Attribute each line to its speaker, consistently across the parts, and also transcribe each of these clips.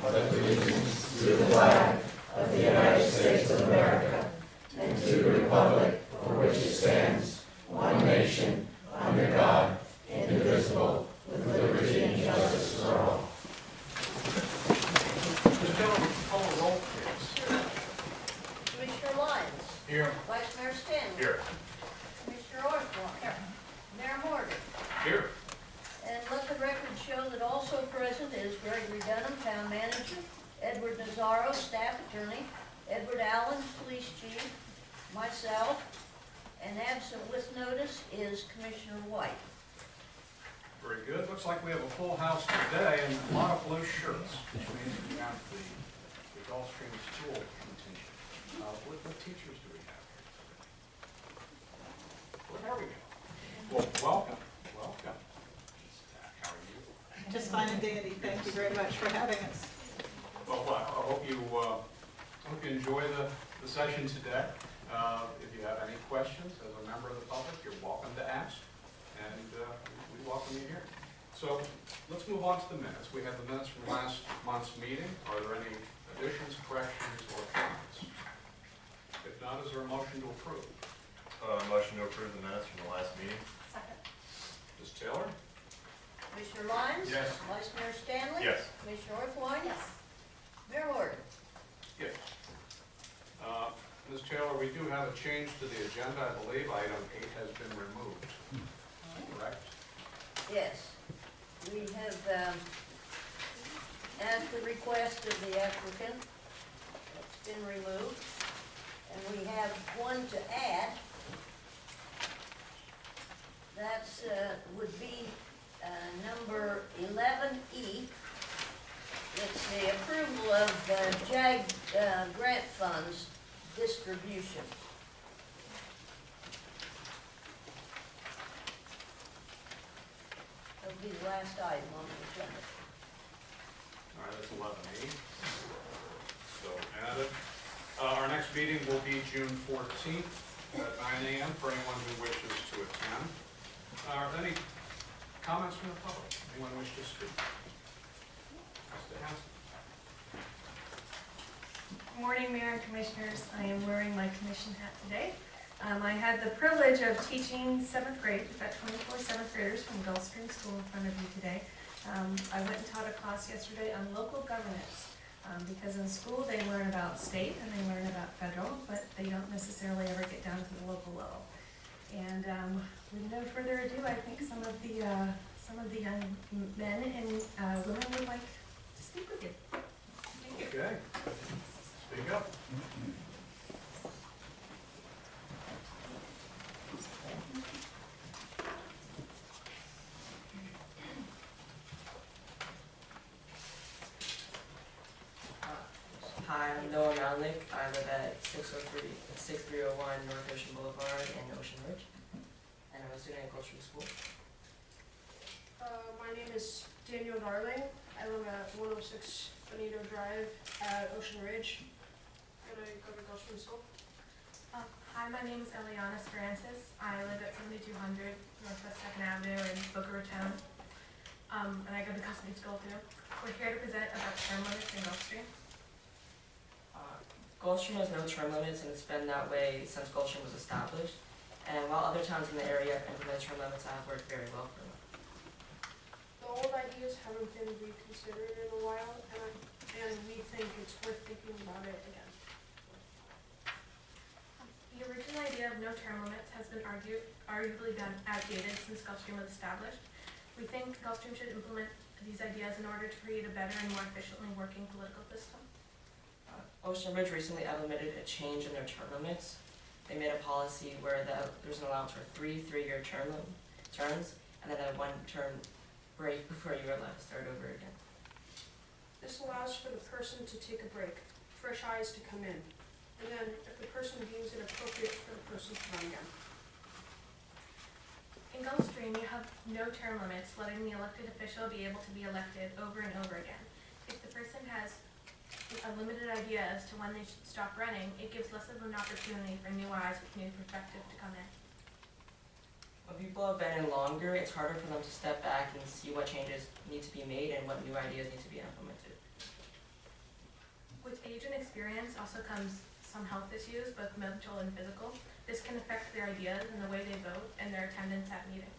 Speaker 1: pledge allegiance to the flag of the United States of America and to the republic for which it stands, one nation, under God, indivisible, with liberty and justice for all.
Speaker 2: Mr. Dillon, call the roll, please.
Speaker 3: Commissioner Lyons.
Speaker 2: Here.
Speaker 3: Vice Mayor Stanley.
Speaker 2: Here.
Speaker 3: Commissioner Orthwine. Here. Mayor Morgan.
Speaker 2: Here.
Speaker 3: And let the record show that also present is Gregory Dunham, Town Manager, Edward Nazaro, Staff Attorney, Edward Allen, Police Chief, myself, and absent with notice is Commissioner White.
Speaker 2: Very good. Looks like we have a full house today and a lot of blue shirts, which means we have the Gulfstream School contingent. What teachers do we have here today? Well, there we go. Well, welcome. Welcome. How are you?
Speaker 4: Just fine and dandy. Thank you very much for having us.
Speaker 2: Well, I hope you enjoy the session today. If you have any questions as a member of the public, you're welcome to ask, and we welcome you here. So let's move on to the minutes. We have the minutes from last month's meeting. Are there any additions, corrections, or comments? If not, is there a motion to approve?
Speaker 5: Motion to approve the minutes from the last meeting.
Speaker 3: Second.
Speaker 2: Ms. Taylor?
Speaker 3: Commissioner Lyons.
Speaker 2: Yes.
Speaker 3: Vice Mayor Stanley.
Speaker 5: Yes.
Speaker 3: Commissioner Orthwine. Yes. Mayor Morgan.
Speaker 2: Yes. Ms. Taylor, we do have a change to the agenda. I believe item 8 has been removed. Correct?
Speaker 3: Yes. We have, at the request of the applicant, it's been removed. And we have one to add. That's, would be number 11E. It's the approval of JAG grant funds distribution. That'll be the last item on the agenda.
Speaker 2: All right, that's 11E. So added. Our next meeting will be June 14th at 9 a.m. for anyone who wishes to attend. Are there any comments from the public? Anyone wish to speak? Mr. Hanson.
Speaker 6: Good morning, Mayor and Commissioners. I am wearing my commission hat today. I had the privilege of teaching 7th grade. We've got 24 7th graders from Gulfstream School in front of you today. I went and taught a class yesterday on local governance because in school they learn about state and they learn about federal, but they don't necessarily ever get down to the local level. And with no further ado, I think some of the young men and women would like to speak with you. Thank you.
Speaker 2: Okay. Speak up.
Speaker 7: Hi, I'm Noah Malnick. I live at 6301 North Ocean Boulevard in Ocean Ridge, and I'm a student at Gulfstream School.
Speaker 8: My name is Daniel Darling. I live at 106 Benito Drive at Ocean Ridge, and I go to Gulfstream School.
Speaker 6: Hi, my name is Eliana Sperances. I live at 7200 Northwest 2nd Avenue in Boca Raton, and I go to Gulfstream School too. We're here to present about term limits in Gulfstream.
Speaker 7: Gulfstream has no term limits, and it's been that way since Gulfstream was established. And while other towns in the area have implemented term limits, have worked very well for them.
Speaker 8: The old ideas haven't been reconsidered in a while, and we think it's worth thinking about it again.
Speaker 6: The original idea of no term limits has been arguably been outdated since Gulfstream was established. We think Gulfstream should implement these ideas in order to create a better and more efficiently working political system.
Speaker 7: Ocean Ridge recently implemented a change in their term limits. They made a policy where there's an allowance for 3 3-year terms, and then a 1-term break before you were allowed to start over again.
Speaker 8: This allows for the person to take a break, fresh eyes to come in, and then if the person deems it appropriate for the person to run again.
Speaker 6: In Gulfstream, you have no term limits, letting the elected official be able to be elected over and over again. If the person has a limited idea as to when they should stop running, it gives less of an opportunity for new eyes with new perspective to come in.
Speaker 7: When people have been in longer, it's harder for them to step back and see what changes need to be made and what new ideas need to be implemented.
Speaker 6: experience also comes some health issues, both mental and physical. This can affect their ideas and the way they vote and their attendance at meetings.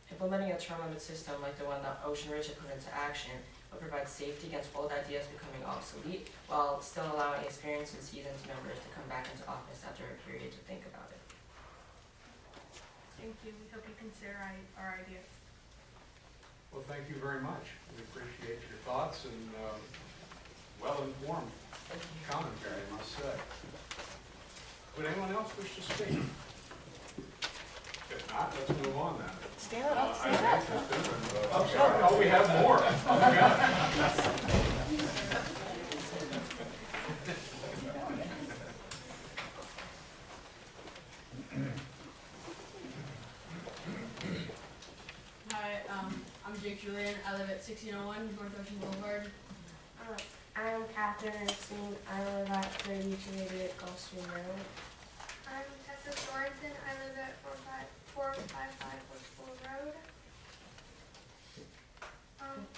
Speaker 7: Implementing a term limit system like the one that Ocean Ridge had put into action would provide safety against bold ideas becoming obsolete, while still allowing experienced and seasoned members to come back into office after a period to think about it.
Speaker 6: Thank you. We hope you consider our ideas.
Speaker 2: Well, thank you very much. We appreciate your thoughts and well-informed commentary, I must say. Would anyone else wish to speak? If not, let's move on then.
Speaker 4: Stand up,
Speaker 2: I
Speaker 4: stand up.
Speaker 2: think there's been I'm sorry. Oh, we have more. Oh, God.
Speaker 9: Hi, I'm Jake Julian. I live at 1601 North Ocean Boulevard.
Speaker 10: I'm Catherine Ernstine. I live at 3288 Gulfstream Road.
Speaker 11: I'm Tessa Sorensen. I live at 455 Woodpool Road.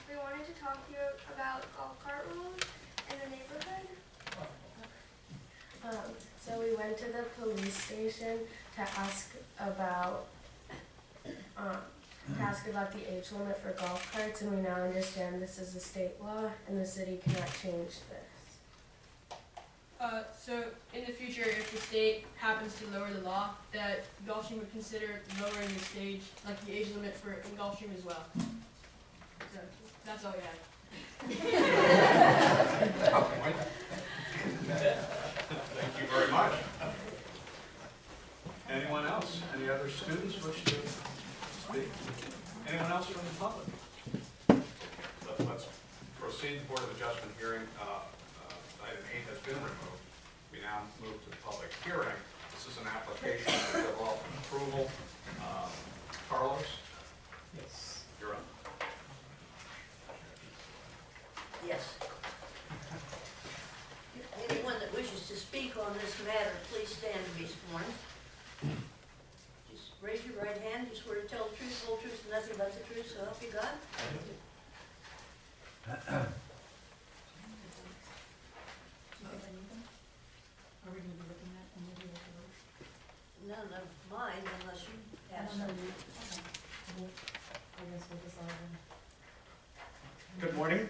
Speaker 11: We wanted to talk to you about golf cart rules in the neighborhood.
Speaker 10: So we went to the police station to ask about the age limit for golf carts, and we now understand this is a state law and the city cannot change this.
Speaker 9: So in the future, if the state happens to lower the law, that Gulfstream would consider lowering the stage, like the age limit for in Gulfstream as well. So that's all we had.
Speaker 2: Thank you very much. Anyone else? Any other students wish to speak? Anyone else from the public? Let's proceed. The Board of Adjustment hearing, item 8 has been removed. We now move to the public hearing. This is an application for development approval. Carlos?
Speaker 1: Yes.
Speaker 2: You're up.
Speaker 3: Yes. Anyone that wishes to speak on this matter, please stand to be sworn. Just raise your right hand. You swear to tell the truth, the whole truth, and nothing but the truth, so help you God?
Speaker 4: Are we going to be looking at any of the
Speaker 3: None of mine unless you have some.
Speaker 12: Good morning.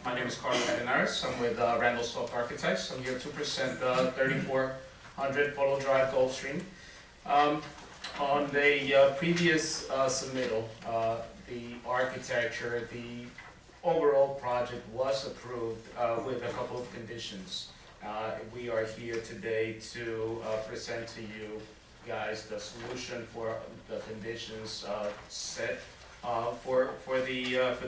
Speaker 12: My name is Carlos Arenares. I'm with Randall Salt Architects. I'm here to present 3400 Polo Drive, Gulfstream. On the previous submittal, the architecture, the overall project was approved with a couple of conditions. We are here today to present to you guys the solution for the conditions set for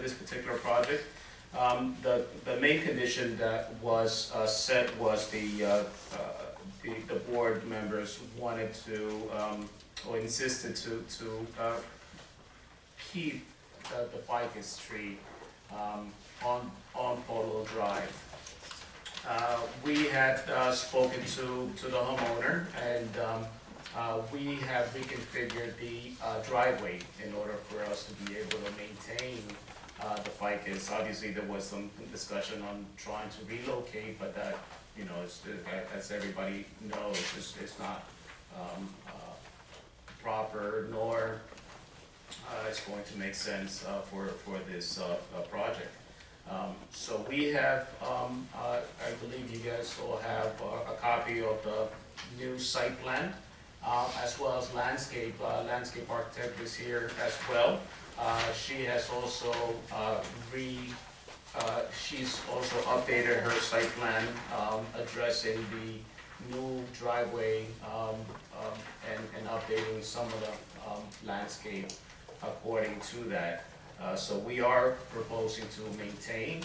Speaker 12: this particular project. The main condition that was set was the board members wanted to or insisted to keep the ficus tree on Polo Drive. We had spoken to the homeowner, and we have reconfigured the driveway in order for us to be able to maintain the ficus. Obviously, there was some discussion on trying to relocate, but that, you know, as everybody knows, it's not proper, nor it's going to make sense for this project. So we have, I believe you guys all have a copy of the new site plan, as well as landscape architect is here as well. She has also she's also updated her site plan, addressing the new driveway and updating some of the landscape according to that. So we are proposing to maintain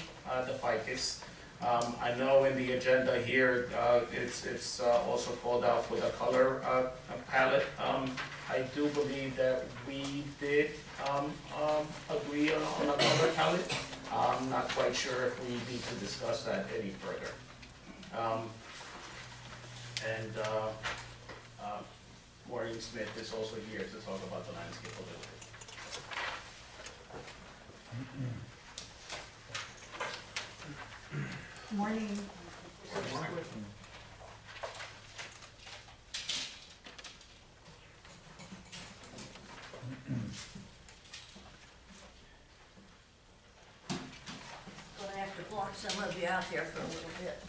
Speaker 12: the ficus. I know in the agenda here, it's also called out for the color palette. I do believe that we did agree on a color palette. I'm not quite sure if we need to discuss that any further. Maureen Smith is also here to talk about the landscape a little bit.
Speaker 4: Morning.
Speaker 2: Good morning.
Speaker 3: Gonna have to block some of you out there for a little bit.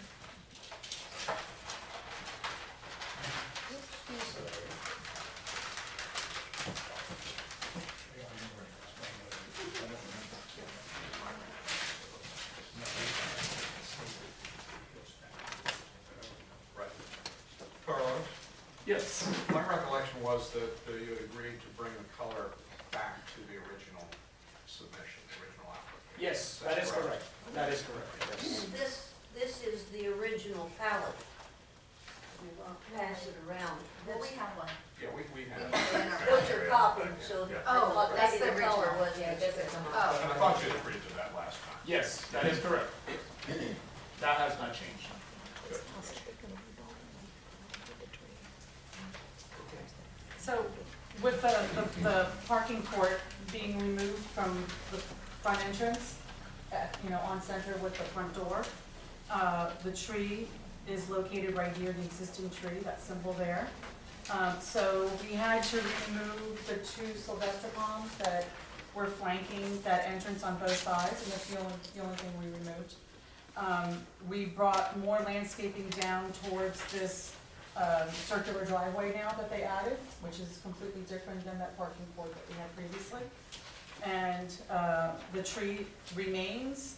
Speaker 2: Right. Carlos,
Speaker 12: Yes.
Speaker 2: my recollection was that you had agreed to bring the color back to the original submission, the original application.
Speaker 12: Yes, that is correct. That is correct, yes.
Speaker 3: This is the original palette. We'll pass it around.
Speaker 9: Well, we have one.
Speaker 2: Yeah, we have.
Speaker 3: Those are copied, so
Speaker 2: Yeah.
Speaker 3: I thought
Speaker 9: that's
Speaker 3: maybe
Speaker 9: the
Speaker 3: the color
Speaker 9: original.
Speaker 3: was.
Speaker 9: Yeah, it doesn't come
Speaker 2: And
Speaker 9: out.
Speaker 2: I thought you had agreed to that last time.
Speaker 12: Yes, that is correct. That has not changed.
Speaker 4: So with the parking court being removed from the front entrance, on center with the front door, the tree is located right here, the existing tree, that symbol there. So we had to remove the two Sylvester palms that were flanking that entrance on both sides, and that's the only thing we removed. We brought more landscaping down towards this circular driveway now that they added, which is completely different than that parking court that we had previously. And the tree remains,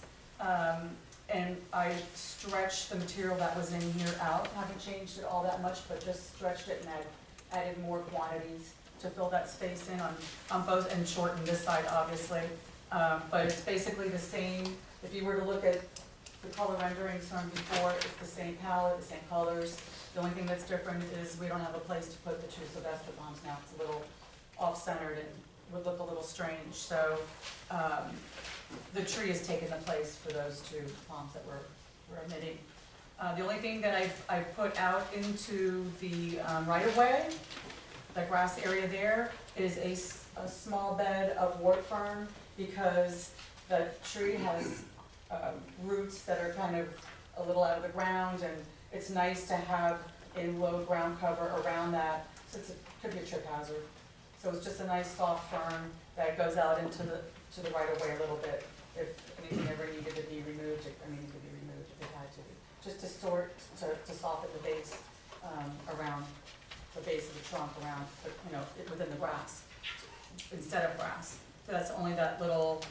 Speaker 4: and I stretched the material that was in here out. Haven't changed it all that much, but just stretched it and added more quantities to fill that space in on both, and shortened this side, obviously. But it's basically the same. If you were to look at the color renderings from before, it's the same palette, the same colors. The only thing that's different is we don't have a place to put the two Sylvester palms now. It's a little off-centered and would look a little strange. So the tree has taken the place for those two palms that we're omitting. The only thing that I've put out into the right-of-way, the grass area there, is a small bed of wart fern, because the tree has roots that are kind of a little out of the ground, and it's nice to have a low ground cover around that, since it could be a trip hazard. So it's just a nice soft fern that goes out into the right of way a little bit. If anything ever needed to be removed, it could be removed if it had to be. Just to soften the base around the base of the trunk, around within the grass instead of grass. So that's only that little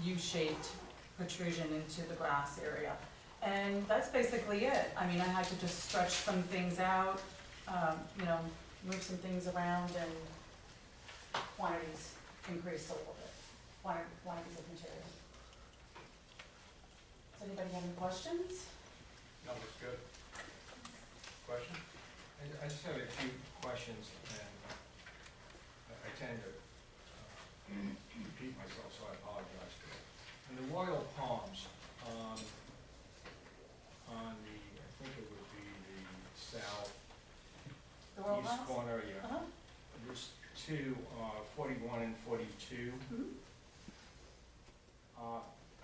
Speaker 4: U-shaped protrusion into the grass area. And that's basically it. I mean, I had to just stretch some things out, move some things around, and quantities increased a little bit, quantities of material. Does anybody have any questions?
Speaker 2: No, that's good. Question?
Speaker 13: I just have a few questions, and I tend to repeat myself, so I apologize. And the royal palms, on the, I think it would be the south
Speaker 4: The roll
Speaker 13: east
Speaker 4: house?
Speaker 13: corner, yeah.
Speaker 4: Uh-huh.
Speaker 13: There's two, 41 and 42.
Speaker 4: Mhm.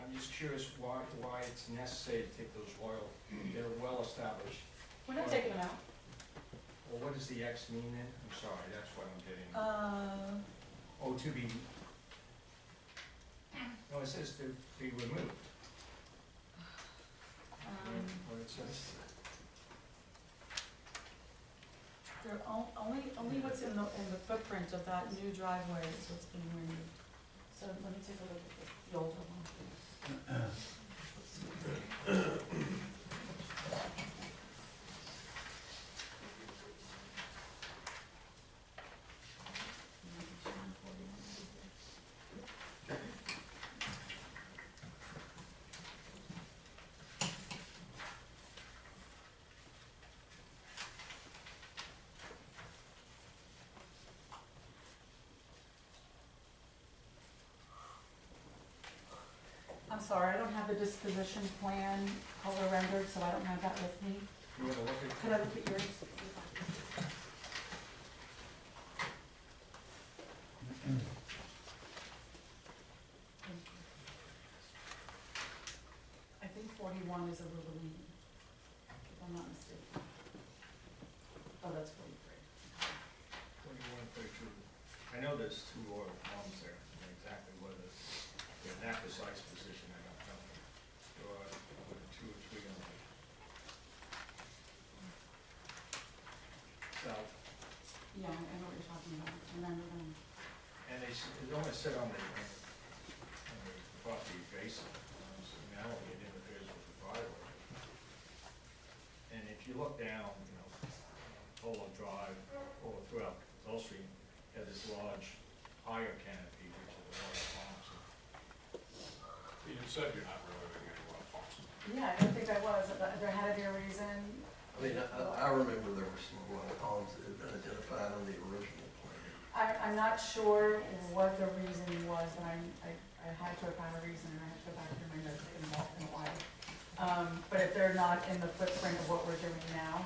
Speaker 13: I'm just curious why it's necessary to take those royal, they're well established.
Speaker 4: We're not taking them out.
Speaker 13: Well, what does the X mean then? I'm sorry, that's what I'm getting. Oh, to be, no, it says to be removed. What it says.
Speaker 4: They're only what's in the footprint of that new driveway is what's being removed. So let me take a look at the older one. I'm sorry, I don't have the disposition plan color rendered, so I don't have that with me.
Speaker 13: You want to look at?
Speaker 4: Could I look at yours? I think 41 is a Rivellini, if I'm not mistaken. Oh, that's 43.
Speaker 13: 21, 32. I know there's two Royal Palms there, and exactly what it is. In that precise position, I don't know. There are 2 or 3 on the south.
Speaker 4: Yeah, I know what you're talking about. Remember them.
Speaker 13: And it only sit on the property adjacent, so now it interferes with the driveway. And if you look down, Polo Drive, or throughout Gulf Stream, has this large higher canopy, which is the Royal Palms.
Speaker 2: You said you're not removing any Royal Palms.
Speaker 4: Yeah, I don't think I was. There had to be a reason.
Speaker 1: I mean, I remember there were some Royal Palms that had been identified on the original plan.
Speaker 4: I'm not sure what the reason was, but I had to have found a reason, and I have to go back through my notes. It's been a while. But if they're not in the footprint of what we're doing now,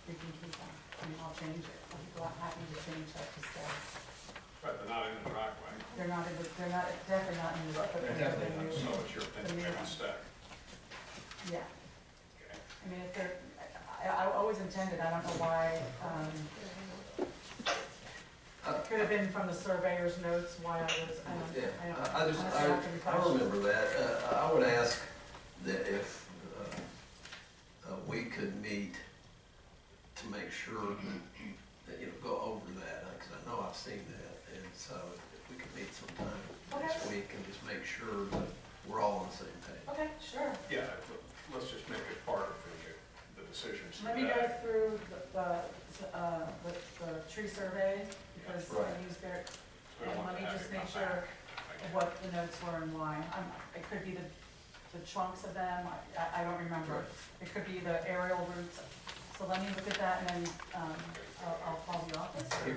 Speaker 4: we can keep them. I mean, I'll change it. I'll be happy to change that to stay.
Speaker 2: But they're not in the driveway.
Speaker 4: They're definitely not in the footprint.
Speaker 13: They're definitely not.
Speaker 2: So it's your opinion they must stay.
Speaker 4: Yeah.
Speaker 2: Okay.
Speaker 4: I mean, if they're, I always intended, I don't know why, it could have been from the surveyor's notes why I was,
Speaker 1: I remember that. I would ask that if we could meet to make sure that, go over that, because I know I've seen that, and so if we could meet sometime next week and just make sure that we're all on the same page.
Speaker 4: Okay, sure.
Speaker 2: Yeah, let's just make it part of the decisions.
Speaker 4: Let me go through the tree survey, because I used their, and let me just make sure what the notes were and why. It could be the trunks of them, I don't remember. It could be the aerial roots. So let me look at that, and then I'll call the office. Or? Okay.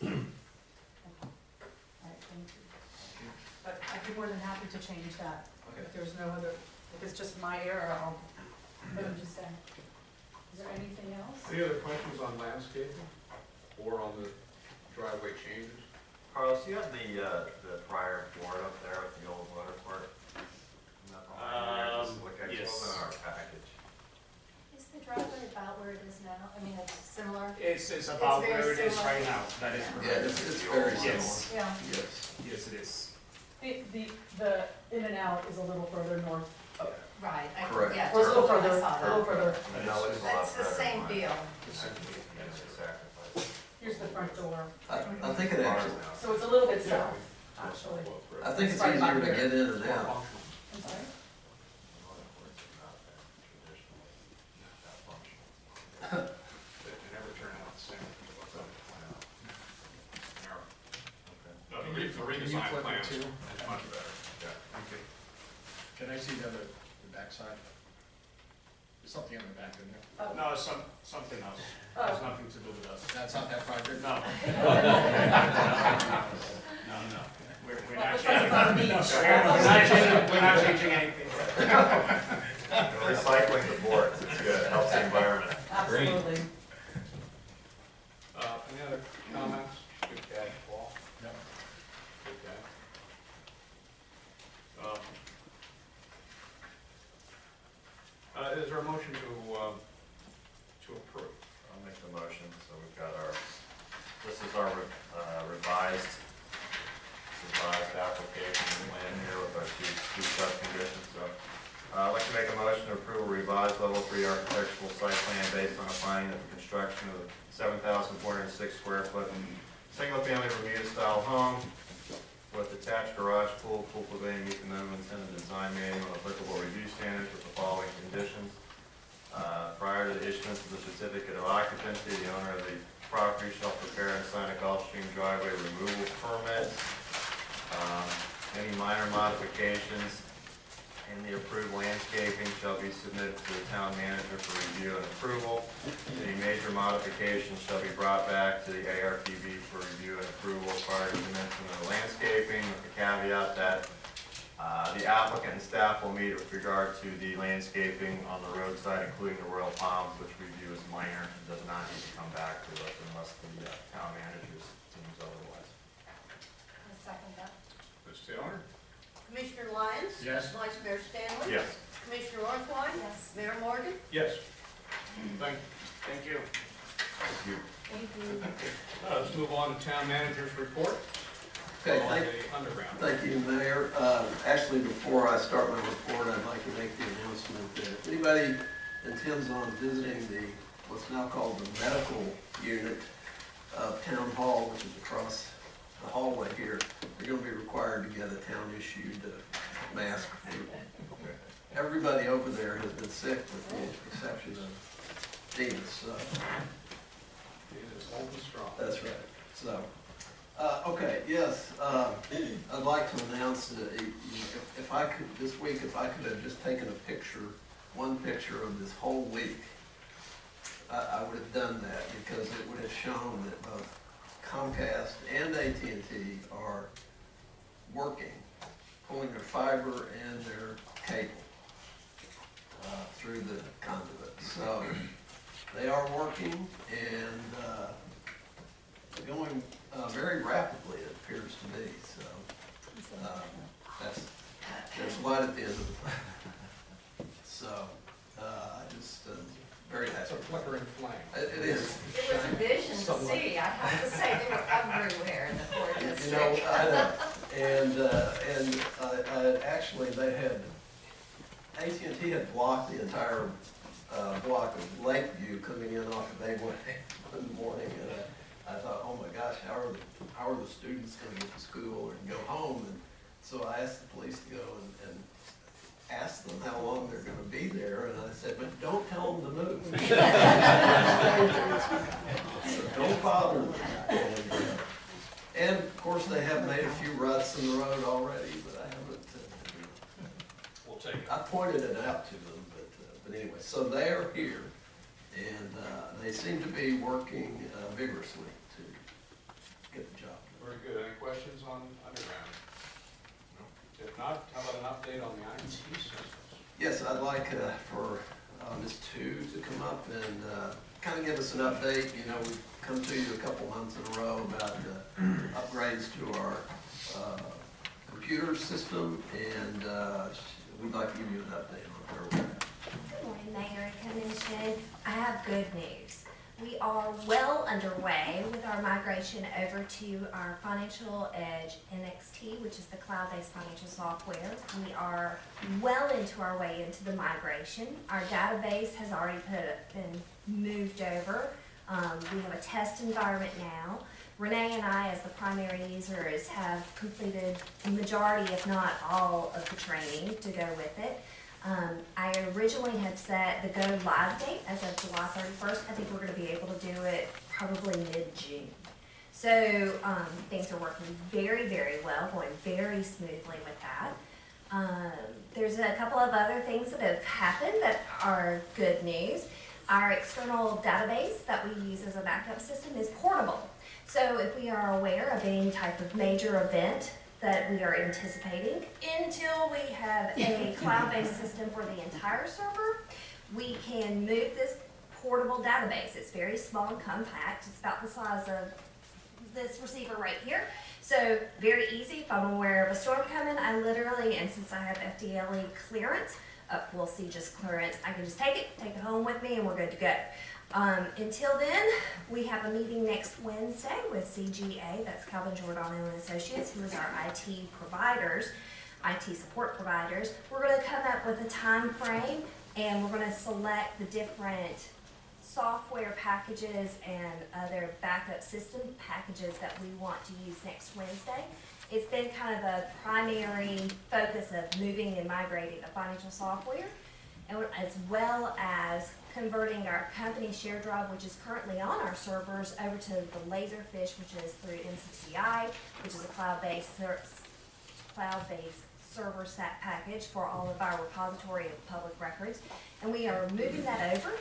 Speaker 4: All right, thank you. But I'd be more than happy to change that.
Speaker 1: Okay.
Speaker 4: If there's no other, if it's just my error, but I'm just saying. Is there anything else?
Speaker 2: Any other questions on landscaping or on the driveway changes?
Speaker 5: Carlos, you have the prior board up there with the old water part? Just look at it,
Speaker 12: yes.
Speaker 5: in our package.
Speaker 3: Is the driveway about where it is now? I mean, it's similar?
Speaker 12: It's about
Speaker 3: very
Speaker 12: where it is
Speaker 3: similar.
Speaker 12: right now. That is
Speaker 1: Yeah,
Speaker 12: correct.
Speaker 1: it's very similar.
Speaker 12: Yes.
Speaker 4: Yeah.
Speaker 1: Yes.
Speaker 12: Yes, it is.
Speaker 4: The in and out is a little further north.
Speaker 3: Right.
Speaker 1: Correct.
Speaker 3: Yeah,
Speaker 4: Or a
Speaker 3: just
Speaker 4: little
Speaker 3: I
Speaker 4: further,
Speaker 3: saw
Speaker 4: a
Speaker 3: that.
Speaker 4: little further.
Speaker 5: I know it's a lot
Speaker 3: That's the
Speaker 5: better
Speaker 3: same
Speaker 5: than
Speaker 3: deal.
Speaker 5: It's a sacrifice.
Speaker 4: Here's the front door.
Speaker 1: I think it actually,
Speaker 4: So it's a little bit south, actually.
Speaker 1: I think it's
Speaker 4: right
Speaker 1: easier
Speaker 4: back
Speaker 1: to
Speaker 4: there.
Speaker 1: get in and out.
Speaker 4: I'm sorry?
Speaker 2: They never turn out the same. What's on the plan? The redesign
Speaker 13: flip it
Speaker 2: plans
Speaker 13: too?
Speaker 2: is much better, yeah.
Speaker 13: Thank you. Can I see the backside? There's something on the back in there.
Speaker 4: Oh.
Speaker 12: No, something else.
Speaker 4: Oh.
Speaker 12: Has nothing to do with us.
Speaker 13: That's not that private?
Speaker 12: No. No. We're not
Speaker 4: What's on
Speaker 12: changing.
Speaker 4: the beach?
Speaker 12: We're not changing anything.
Speaker 5: Recycling the boards, it's good, helps the environment.
Speaker 4: Absolutely.
Speaker 2: Any other comments? Good catch, Paul.
Speaker 13: No.
Speaker 2: Good catch. Is there a motion to approve?
Speaker 5: I'll make the motion, so we've got this is our revised application plan here with our two sub-conditions, so. I'd like to make a motion to approve a revised level 3 architectural site plan based on a finding that the construction of a 7,406 square foot single-family Bermuda-style home with attached garage, pool pavilion meet the minimum intended design manual and applicable review standards with the following conditions. Prior to the issuance of the certificate of occupancy, the owner of the property shall prepare and sign a Gulfstream driveway removal permit. Any minor modifications in the approved landscaping shall be submitted to the town manager for review and approval. Any major modifications shall be brought back to the ARPB for review and approval prior to commencement of the landscaping, with the caveat that the applicant and staff will meet with regard to the landscaping on the roadside, including the Royal Palms, which we view as minor and does not need to come back to us unless the town manager deems otherwise.
Speaker 3: I second that.
Speaker 2: Ms. Taylor?
Speaker 3: Commissioner Lyons?
Speaker 13: Yes.
Speaker 3: Vice Mayor Stanley?
Speaker 5: Yes.
Speaker 3: Commissioner Orthwein?
Speaker 6: Yes.
Speaker 3: Mayor Morgan?
Speaker 2: Yes. Thank
Speaker 12: Thank you.
Speaker 3: Thank you.
Speaker 2: Let's move on to town manager's report
Speaker 1: Okay,
Speaker 2: on
Speaker 1: thank,
Speaker 2: the underground.
Speaker 1: thank you, Mayor. Actually, before I start my report, I'd like to make the announcement that if anybody intends on visiting the, what's now called the medical unit of Town Hall, which is across the hallway here, they're gonna be required to get a town-issued mask. Everybody over there has been sick with the exception of Davis, so.
Speaker 2: It is old and strong.
Speaker 1: That's right. So, okay, yes, I'd like to announce that if I could, this week, if I could have just taken a picture, one picture of this whole week, I would have done that because it would have shown that both Comcast and AT&T are working, pulling their fiber and their cable through the conduit. So they are working and going very rapidly, it appears to me. So there's light at the end of the tunnel. So I just very happy.
Speaker 2: It's a flickering flame.
Speaker 1: It is.
Speaker 3: It was a vision to see, I have to say, they were everywhere in the court
Speaker 1: You
Speaker 3: district.
Speaker 1: know, I know, and actually they had, AT&T had blocked the entire block of Lakeview coming in off of Bayway one morning, and I thought, oh my gosh, how are the students gonna get to school and go home? And so I asked the police to go and ask them how long they're gonna be there, and I said, but don't tell them to move. So don't bother them. And of course, they have made a few ruts in the road already, but I haven't,
Speaker 2: We'll take it.
Speaker 1: I pointed it out to them, but anyway, so they are here, and they seem to be working vigorously to get the job done.
Speaker 2: Very good. Any questions on underground? No. If not, how about an update on the IT systems?
Speaker 1: Yes, I'd like for Ms. Tu to come up and kind of give us an update. You know, we've come to you a couple months in a row about upgrades to our computer system, and we'd like to give you an update on where we're at.
Speaker 14: Good morning, Mayor and Commission. I have good news. We are well underway with our migration over to our Financial Edge NXT, which is the cloud-based financial software. We are well into our way into the migration. Our database has already been moved over. We have a test environment now. Renee and I, as the primary users, have completed the majority, if not all, of the training to go with it. I originally had set the go live date as of July 31st. I think we're going to be able to do it probably mid-June. So things are working very, very well, going very smoothly with that. There's a couple of other things that have happened that are good news. Our external database that we use as a backup system is portable. So if we are aware of any type of major event that we are anticipating, until we have a cloud-based system for the entire server, we can move this portable database. It's very small and compact. It's about the size of this receiver right here. So very easy. If I'm aware of a storm coming, I literally, and since I have FDLE clearance, we'll see just clearance, I can just take it home with me, and we're good to go. Until then, we have a meeting next Wednesday with CGA, that's Calvin Giordano and Associates, who is our IT providers, IT support providers. We're going to come up with a time frame, and we're going to select the different software packages and other backup system packages that we want to use next Wednesday. It's been kind of a primary focus of moving and migrating the financial software, and as well as converting our company share drive, which is currently on our servers, over to the Laserfish, which is through MCCI, which is a cloud-based server SAT package for all of our repository of public records. And we are moving that over.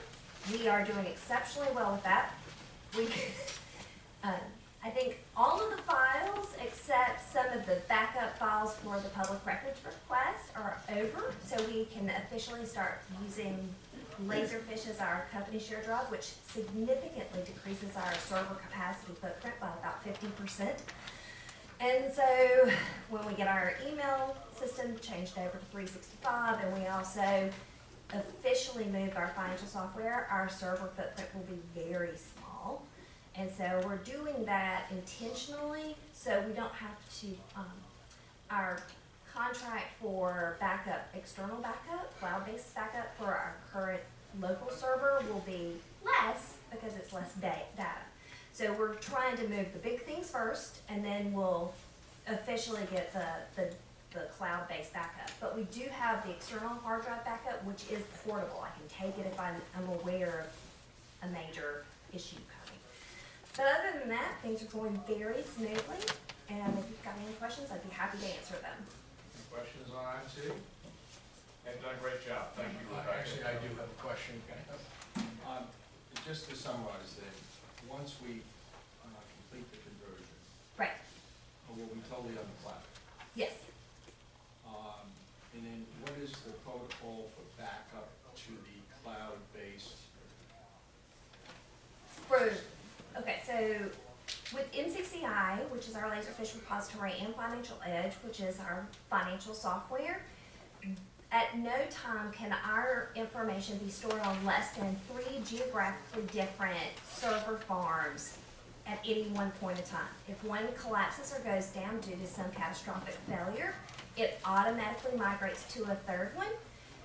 Speaker 14: We are doing exceptionally well with that. I think all of the files, except some of the backup files for the public records request, are over, so we can officially start using Laserfish as our company share drive, which significantly decreases our server capacity footprint by about 50%. And so when we get our email system changed over to 365, and we also officially moved our financial software, our server footprint will be very small. And so we're doing that intentionally, so we don't have to, our contract for backup, external backup, cloud-based backup for our current local server will be less because it's less data. So we're trying to move the big things first, and then we'll officially get the cloud-based backup. But we do have the external hard drive backup, which is portable. I can take it if I'm aware of a major issue coming. But other than that, things are going very smoothly, and if you've got any questions, I'd be happy to answer them.
Speaker 2: Any questions on IT? You've done a great job, thank you.
Speaker 1: Actually, I do have a question. Just to summarize then, once we complete the conversion,
Speaker 14: Right,
Speaker 1: we'll be totally on the cloud.
Speaker 14: yes.
Speaker 1: And then what is the protocol for backup to the cloud-based?
Speaker 14: Okay, so with M60i, which is our Laserfish repository, and Financial Edge, which is our financial software, at no time can our information be stored on less than 3 geographically different server farms at any one point in time. If one collapses or goes down due to some catastrophic failure, it automatically migrates to a third one.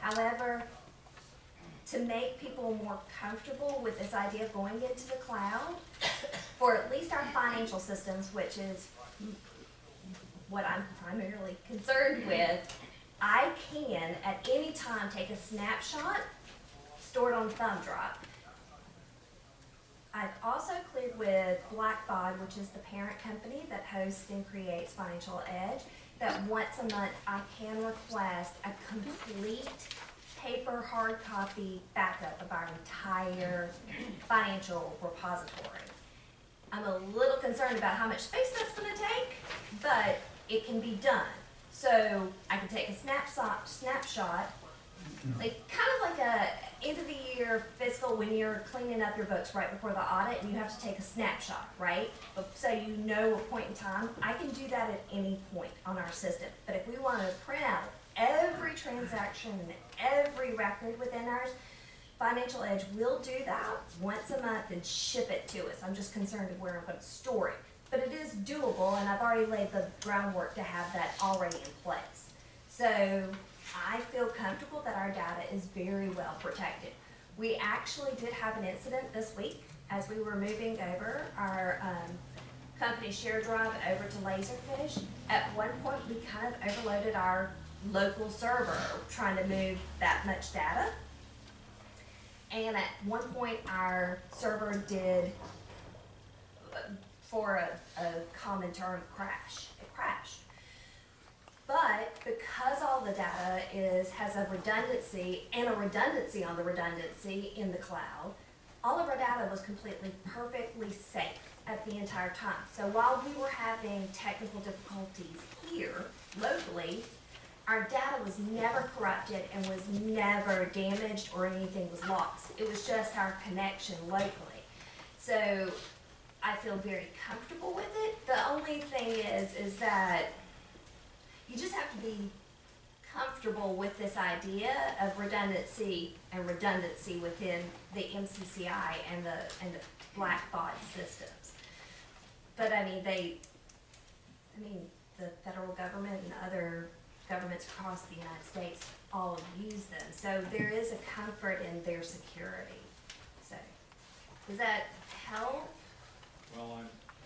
Speaker 14: However, to make people more comfortable with this idea of going into the cloud, for at least our financial systems, which is what I'm primarily concerned with, I can at any time take a snapshot stored on thumb drive. I've also cleared with Blackbaud, which is the parent company that hosts and creates Financial Edge, that once a month I can request a complete paper hard copy backup of our entire financial repository. I'm a little concerned about how much space that's going to take, but it can be done. So I can take a snapshot, like kind of like a end of the year fiscal when you're cleaning up your books right before the audit, and you have to take a snapshot, right? So you know a point in time. I can do that at any point on our system. But if we want to print out every transaction and every record within ours, Financial Edge will do that once a month and ship it to us. I'm just concerned of where I'm going to store it. But it is doable, and I've already laid the groundwork to have that already in place. So I feel comfortable that our data is very well protected. We actually did have an incident this week as we were moving over our company share drive over to Laserfish. At one point, we kind of overloaded our local server trying to move that much data. And at one point, our server did, for a common term, crash. It crashed. But because all the data has a redundancy and a redundancy on the redundancy in the cloud, all of our data was completely perfectly safe at the entire time. So while we were having technical difficulties here locally, our data was never corrupted and was never damaged or anything was lost. It was just our connection locally. So I feel very comfortable with it. The only thing is that you just have to be comfortable with this idea of redundancy and redundancy within the MCCI and the Blackbaud systems. But I mean, the federal government and other governments across the United States all use them. So there is a comfort in their security. So does that help?
Speaker 1: Well,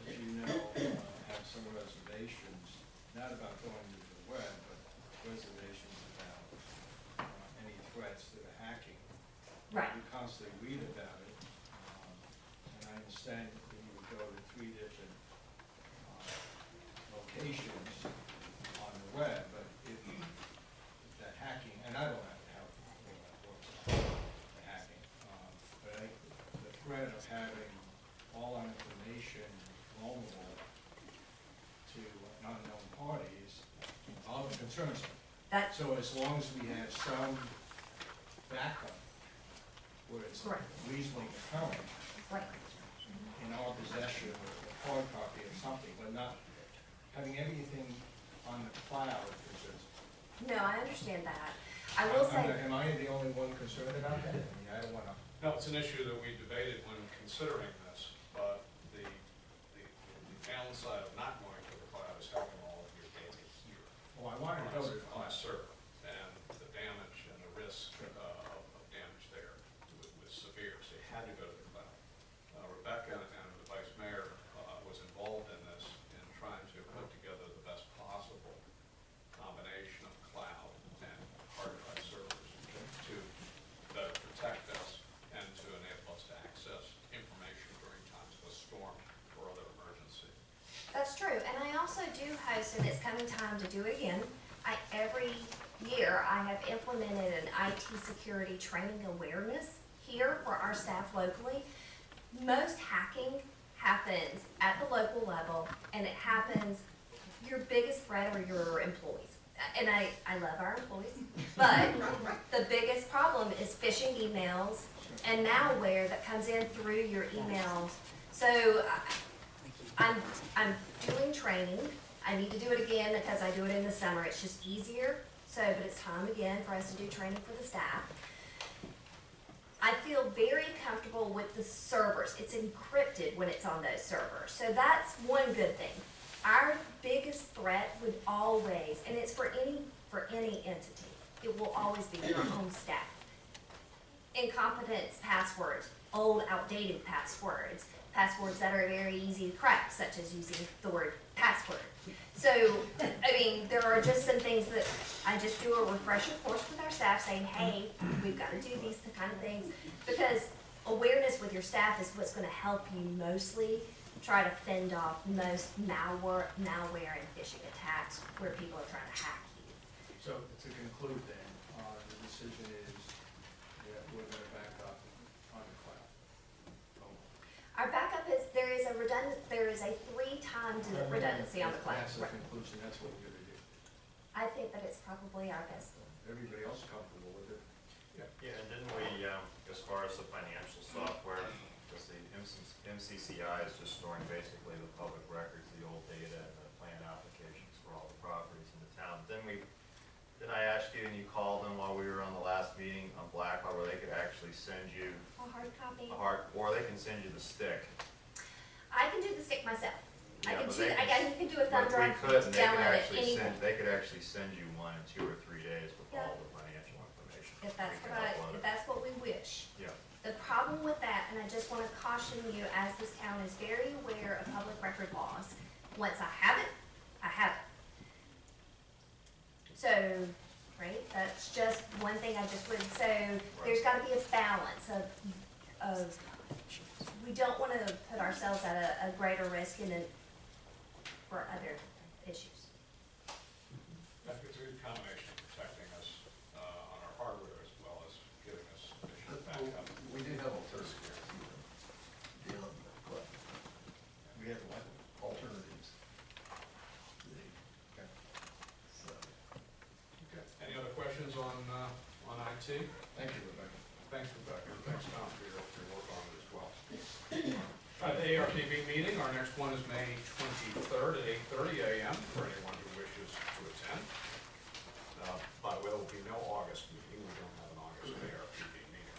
Speaker 1: as you know, have some reservations, not about going to the web, but reservations about any threats that are hacking.
Speaker 14: Right.
Speaker 1: We constantly read about it, and I understand that you would go to 3 different locations on the web, but if that hacking, and I don't have to help all that works, the hacking, but the threat of having all our information vulnerable to unknown parties, all the concerns. So as long as we have some backup where it's reasonably current, in our possession, or a hard copy of something, but not
Speaker 13: having everything on the cloud is just.
Speaker 14: No, I understand that. I will say,
Speaker 13: Am I the only one concerned about that? I mean, I don't wanna.
Speaker 2: No, it's an issue that we debated when considering this, but the downside of not going to the cloud is having all of your data here.
Speaker 13: Well, I wanted to go to the
Speaker 2: On a
Speaker 13: cloud.
Speaker 2: server, and the damage and the risk of damage there was severe, so you had to go to the cloud. Rebecca and the vice mayor was involved in this, in trying to put together the best possible combination of cloud and hard drive servers to better protect us and to enable us to access information during times of a storm or other emergency.
Speaker 14: that's true, and I also do host, and it's coming time to do it again. Every year, I have implemented an IT security training awareness here for our staff locally. Most hacking happens at the local level, and it happens, your biggest threat are your employees. And I love our employees, but the biggest problem is phishing emails and malware that comes in through your emails. So I'm doing training. I need to do it again because I do it in the summer. It's just easier. So, but it's time again for us to do training for the staff. I feel very comfortable with the servers. It's encrypted when it's on those servers. So that's one good thing. Our biggest threat would always, and it's for any entity, it will always be your own staff. Incompetence passwords, old outdated passwords, passwords that are very easy to crack, such as using the word password. So, I mean, there are just some things that I just do a refresher course with our staff saying, hey, we've got to do these kind of things. Because awareness with your staff is what's going to help you mostly try to fend off most malware and phishing attacks where people are trying to hack you.
Speaker 13: So to conclude then, the decision is that we're gonna back up on the cloud.
Speaker 14: Our backup is, there is a 3 times redundancy on the cloud.
Speaker 13: That's the conclusion, that's what we're gonna do.
Speaker 14: I think that it's probably our best.
Speaker 13: Everybody else comfortable with it?
Speaker 5: Yeah, and didn't we, as far as the financial software, because the MCCI is just storing basically the public records, the old data, and the plan applications for all the properties in the town. Then I asked you, and you called them while we were on the last meeting on Blackwell, where they could actually send you
Speaker 14: A hard copy.
Speaker 5: or they can send you the stick.
Speaker 14: I can do the stick myself.
Speaker 5: Yeah, but
Speaker 14: You can do a thumb
Speaker 5: But
Speaker 14: drive,
Speaker 5: we could, and
Speaker 14: download it anywhere.
Speaker 5: they could actually send you one in 2 or 3 days with
Speaker 14: Yeah.
Speaker 5: all the financial information.
Speaker 14: If that's
Speaker 5: We can
Speaker 14: what
Speaker 5: upload
Speaker 14: if
Speaker 5: it.
Speaker 14: that's what we wish.
Speaker 5: Yeah.
Speaker 14: The problem with that, and I just want to caution you, as this town is very aware of public record laws, once I have it, I have it. So, right, that's just one thing I just would, so there's got to be a balance of, we don't want to put ourselves at a greater risk for other issues.
Speaker 2: I think it's a good combination of protecting us on our hardware as well as giving us sufficient backup.
Speaker 1: We do have alternatives beyond the cloud. We have what? Alternatives.
Speaker 2: Okay.
Speaker 1: So,
Speaker 2: Okay. Any other questions on IT?
Speaker 1: thank you, Rebecca.
Speaker 2: Thanks, Rebecca, and thanks, Tom, for your work on it as well. The ARPB meeting, our next one is May 23rd at 8:30 a.m. for anyone who wishes to attend. By the way, there will be no August meeting, we don't have an August ARPB meeting.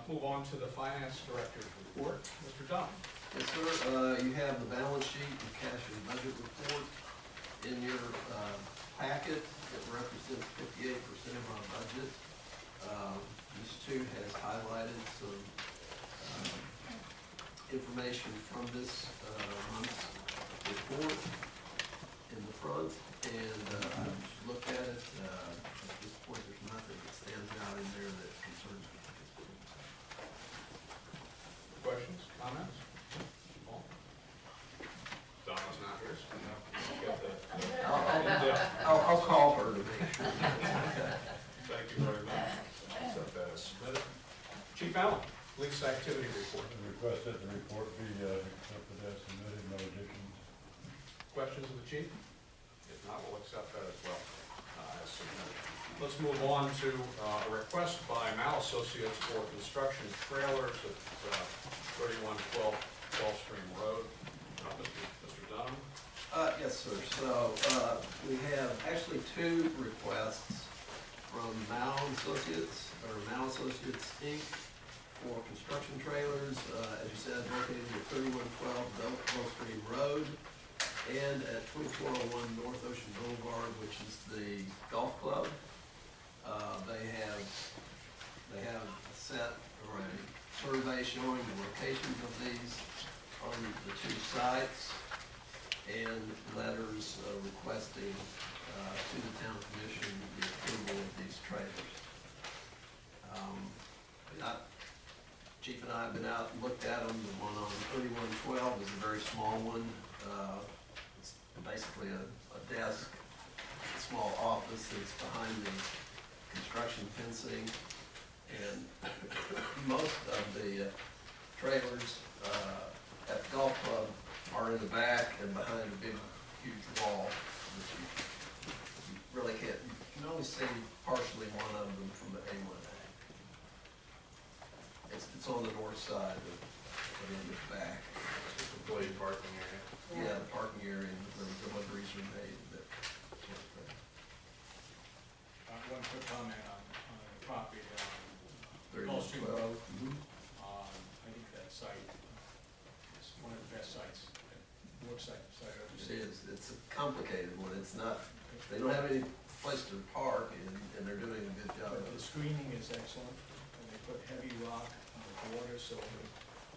Speaker 2: Move on to the Finance Director's report. Mr. Dunn.
Speaker 1: Yes, sir. You have the balance sheet and cash and budget report in your packet that represents 58% of our budget. Ms. Tu has highlighted some information from this month's report in the front, and I just looked at it. At this point, there's nothing that stands out in there that concerns me.
Speaker 2: Questions, comments? Paul? Donna's not here, so we'll get the
Speaker 1: I'll call her to make sure.
Speaker 2: Thank you very much. So that is submitted. Chief Allen, police activity report.
Speaker 15: Request that the report be accepted as submitted, no additions.
Speaker 2: Questions of the chief? If not, we'll accept that as well as submitted. Let's move on to a request by Mal Associates for construction trailers at 3112 Gulfstream Road. Mr. Dunham?
Speaker 1: Yes, sir. So, we have actually two requests from Mao Associates, or Mao Associates, Inc., for construction trailers, as you said, located at 3112 Gulfstream Road and at 2401 North Ocean Boulevard, which is the golf club. They have a set or a survey showing the locations of these on the two sites and letters requesting to the town commission the approval of these trailers. Chief and I have been out and looked at them. The one on 3112 is a very small one. It's basically a desk, a small office that's behind the construction fencing. And most of the trailers at the golf club are in the back and behind a big, huge wall that you really can't, you can only see partially one of them from the A1A. It's on the north side of the back.
Speaker 2: Just employee parking area.
Speaker 1: Yeah, the parking area, where the deliveries are made, that sort of thing.
Speaker 13: One quick comment on the property on Gulfstream
Speaker 1: 3112.
Speaker 13: Road.
Speaker 1: Mhm.
Speaker 13: I think that site is one of the best sites, work site I've ever
Speaker 1: It
Speaker 13: seen.
Speaker 1: is, it's a complicated one, it's not, they don't have any place to park, and they're doing a good job
Speaker 13: But
Speaker 1: of
Speaker 13: the
Speaker 1: it.
Speaker 13: screening is excellent, and they put heavy rock on the border, so when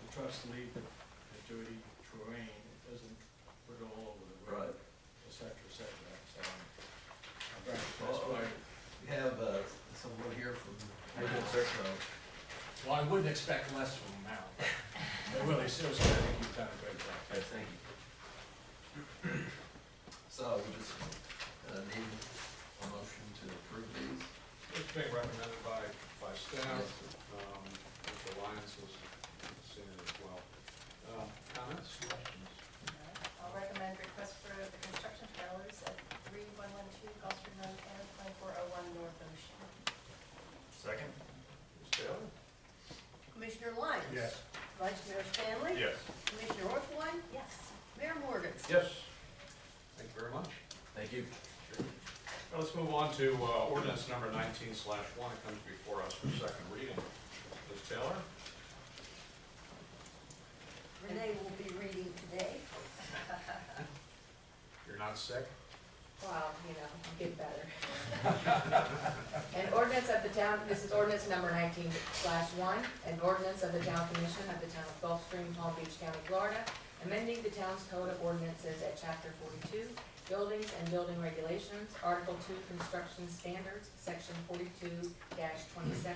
Speaker 13: the trucks leave the dirty terrain, it doesn't put it all over the road, et cetera, et cetera. So I'm very impressed by it.
Speaker 1: We have someone here from.
Speaker 13: Well, I wouldn't expect less from them now. But really, seriously, I think you've done a great job.
Speaker 1: Okay, thank you. So we just need a motion to approve these.
Speaker 2: It's being recommended by staff. Mr. Lyons has seen it as well. Comments, questions?
Speaker 16: I'll recommend request for the construction trailers at 3112 Gulfstream Road and 2401 North Ocean.
Speaker 5: Second?
Speaker 2: Ms. Taylor?
Speaker 3: Commissioner Lyons?
Speaker 13: Yes.
Speaker 3: Vice Mayor Stanley?
Speaker 2: Yes.
Speaker 3: Commissioner Orthwein?
Speaker 16: Yes.
Speaker 3: Mayor Morgan?
Speaker 2: Yes. Thank you very much.
Speaker 1: Thank you.
Speaker 2: Now let's move on to ordinance number 19/1. It comes before us for second reading. Ms. Taylor?
Speaker 3: Renee will be reading today.
Speaker 2: You're not sick?
Speaker 17: Well, you know, I'll get better. An ordinance of the town, this is ordinance number 19/1, an ordinance of the town commission of the town of Gulfstream, Palm Beach County, Florida, amending the town's code of ordinances at chapter 42, buildings and building regulations, article 2, construction standards, section 42-27,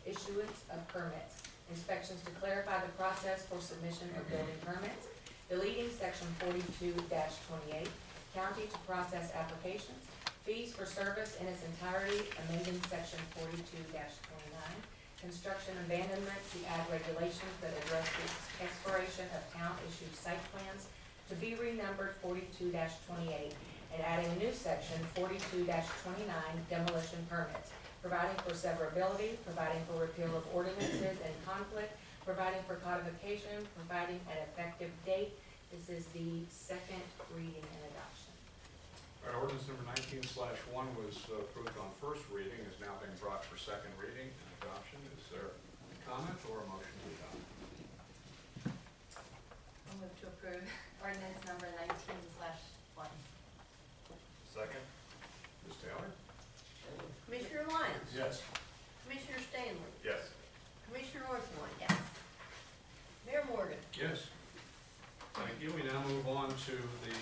Speaker 17: issuance of permits, inspections to clarify the process for submission of building permits, deleting section 42-28, county to process applications, fees for service in its entirety, amending section 42-29, construction abandonment to add regulations that address the expiration of town-issued site plans to be renumbered 42-28, and adding a new section 42-29, demolition permits, providing for severability, providing for repeal of ordinances and conflict, providing for codification, providing an effective date. This is the second reading and adoption.
Speaker 2: All right, ordinance number 19/1 was approved on first reading, is now being brought for second reading and adoption. Is there a comment or a motion to adopt?
Speaker 16: I'll move to approve ordinance number 19/1.
Speaker 5: Second?
Speaker 2: Ms. Taylor?
Speaker 3: Commissioner Lyons?
Speaker 13: Yes.
Speaker 3: Commissioner Stanley?
Speaker 5: Yes.
Speaker 3: Commissioner Orthwein?
Speaker 16: Yes.
Speaker 3: Mayor Morgan?
Speaker 2: Yes. Thank you. We now move on to the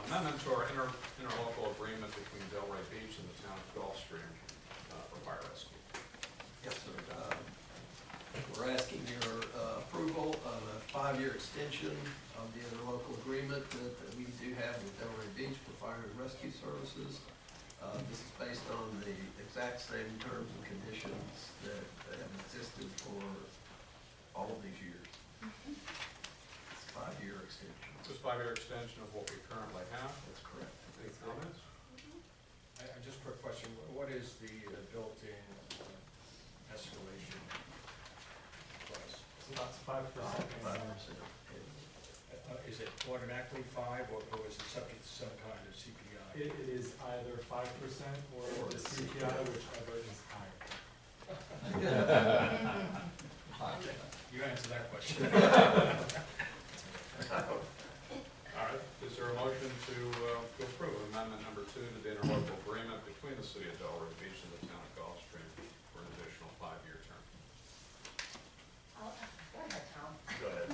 Speaker 2: amendment to our interlocal agreement between Delray Beach and the town of Gulfstream for fire rescue.
Speaker 1: Yes, sir. We're asking your approval of a 5-year extension of the interlocal agreement that we do have with Delray Beach for fire and rescue services. This is based on the exact same terms and conditions that have existed for all of these years. It's a 5-year extension.
Speaker 2: It's a 5-year extension of what we currently have.
Speaker 1: That's correct.
Speaker 2: Any comments?
Speaker 13: Just a quick question, what is the built-in escalation price?
Speaker 1: It's about 5%. 5%.
Speaker 13: is it automatically 5, or is it subject to some kind of CPI?
Speaker 18: It is either 5% or the CPI, whichever is higher.
Speaker 13: You answered that question.
Speaker 2: All right, is there a motion to approve amendment number 2 to the interlocal agreement between the city of Delray Beach and the town of Gulfstream for an additional 5-year term?
Speaker 16: Go ahead, Tom.
Speaker 5: Go ahead.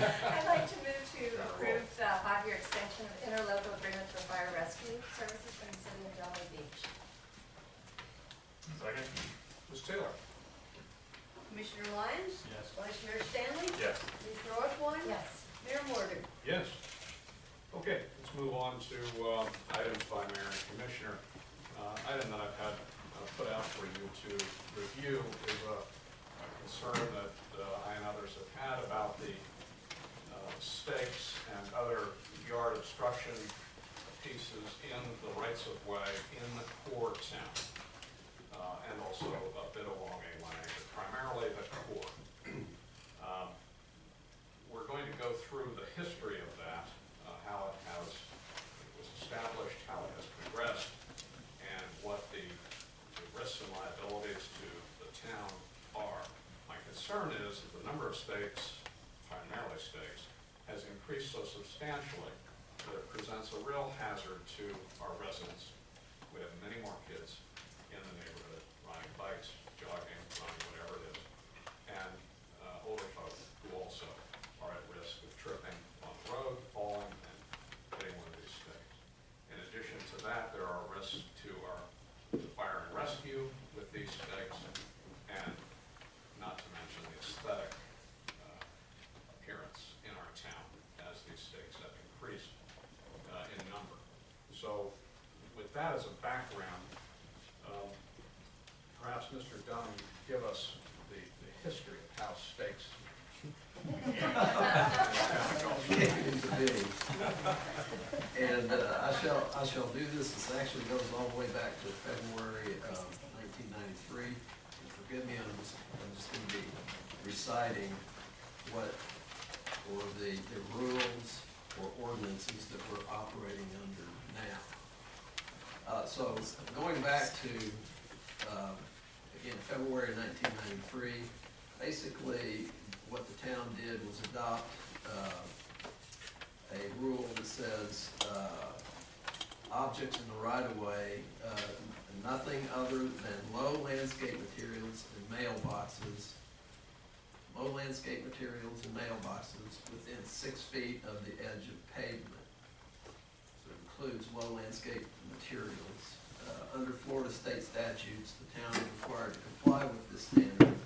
Speaker 16: I'd like to move to approve the 5-year extension of interlocal agreement for fire rescue services in the city of Delray Beach.
Speaker 5: Second?
Speaker 2: Ms. Taylor?
Speaker 3: Commissioner Lyons?
Speaker 18: Yes.
Speaker 3: Vice Mayor Stanley?
Speaker 5: Yes.
Speaker 3: Commissioner Orthwein?
Speaker 16: Yes.
Speaker 3: Mayor Morgan?
Speaker 2: Yes. Okay, let's move on to items by mayor and commissioner. Item that I've had put out for you to review is a concern that I and others have had about the stakes and other yard obstruction pieces in the rights of way in the core town, and also a bit along A1A, but primarily the core. We're going to go through the history of that, how it was established, how it has progressed, and what the risks and liabilities to the town are. My concern is that the number of stakes, primarily stakes, has increased so substantially that it presents a real hazard to our residents. We have many more kids in the neighborhood riding bikes, jogging, running, whatever it is, and older folk who also are at risk of tripping on the road, falling, and hitting one of these stakes. In addition to that, there are risks to our fire and rescue with these stakes, and not to mention the aesthetic appearance in our town as these stakes have increased in number. So with that as a background, perhaps Mr. Dunn could give us the history of how stakes
Speaker 1: into being. And I shall do this. This actually goes all the way back to February of 1993. And forgive me, I'm just going to be reciting what or the rules or ordinances that we're operating under now. So going back to again February 1993, basically what the town did was adopt a rule that says objects in the right-of-way, nothing other than low landscape materials and mailboxes, within 6 feet of the edge of pavement. So it includes low landscape materials. Under Florida state statutes, the town is required to comply with this standard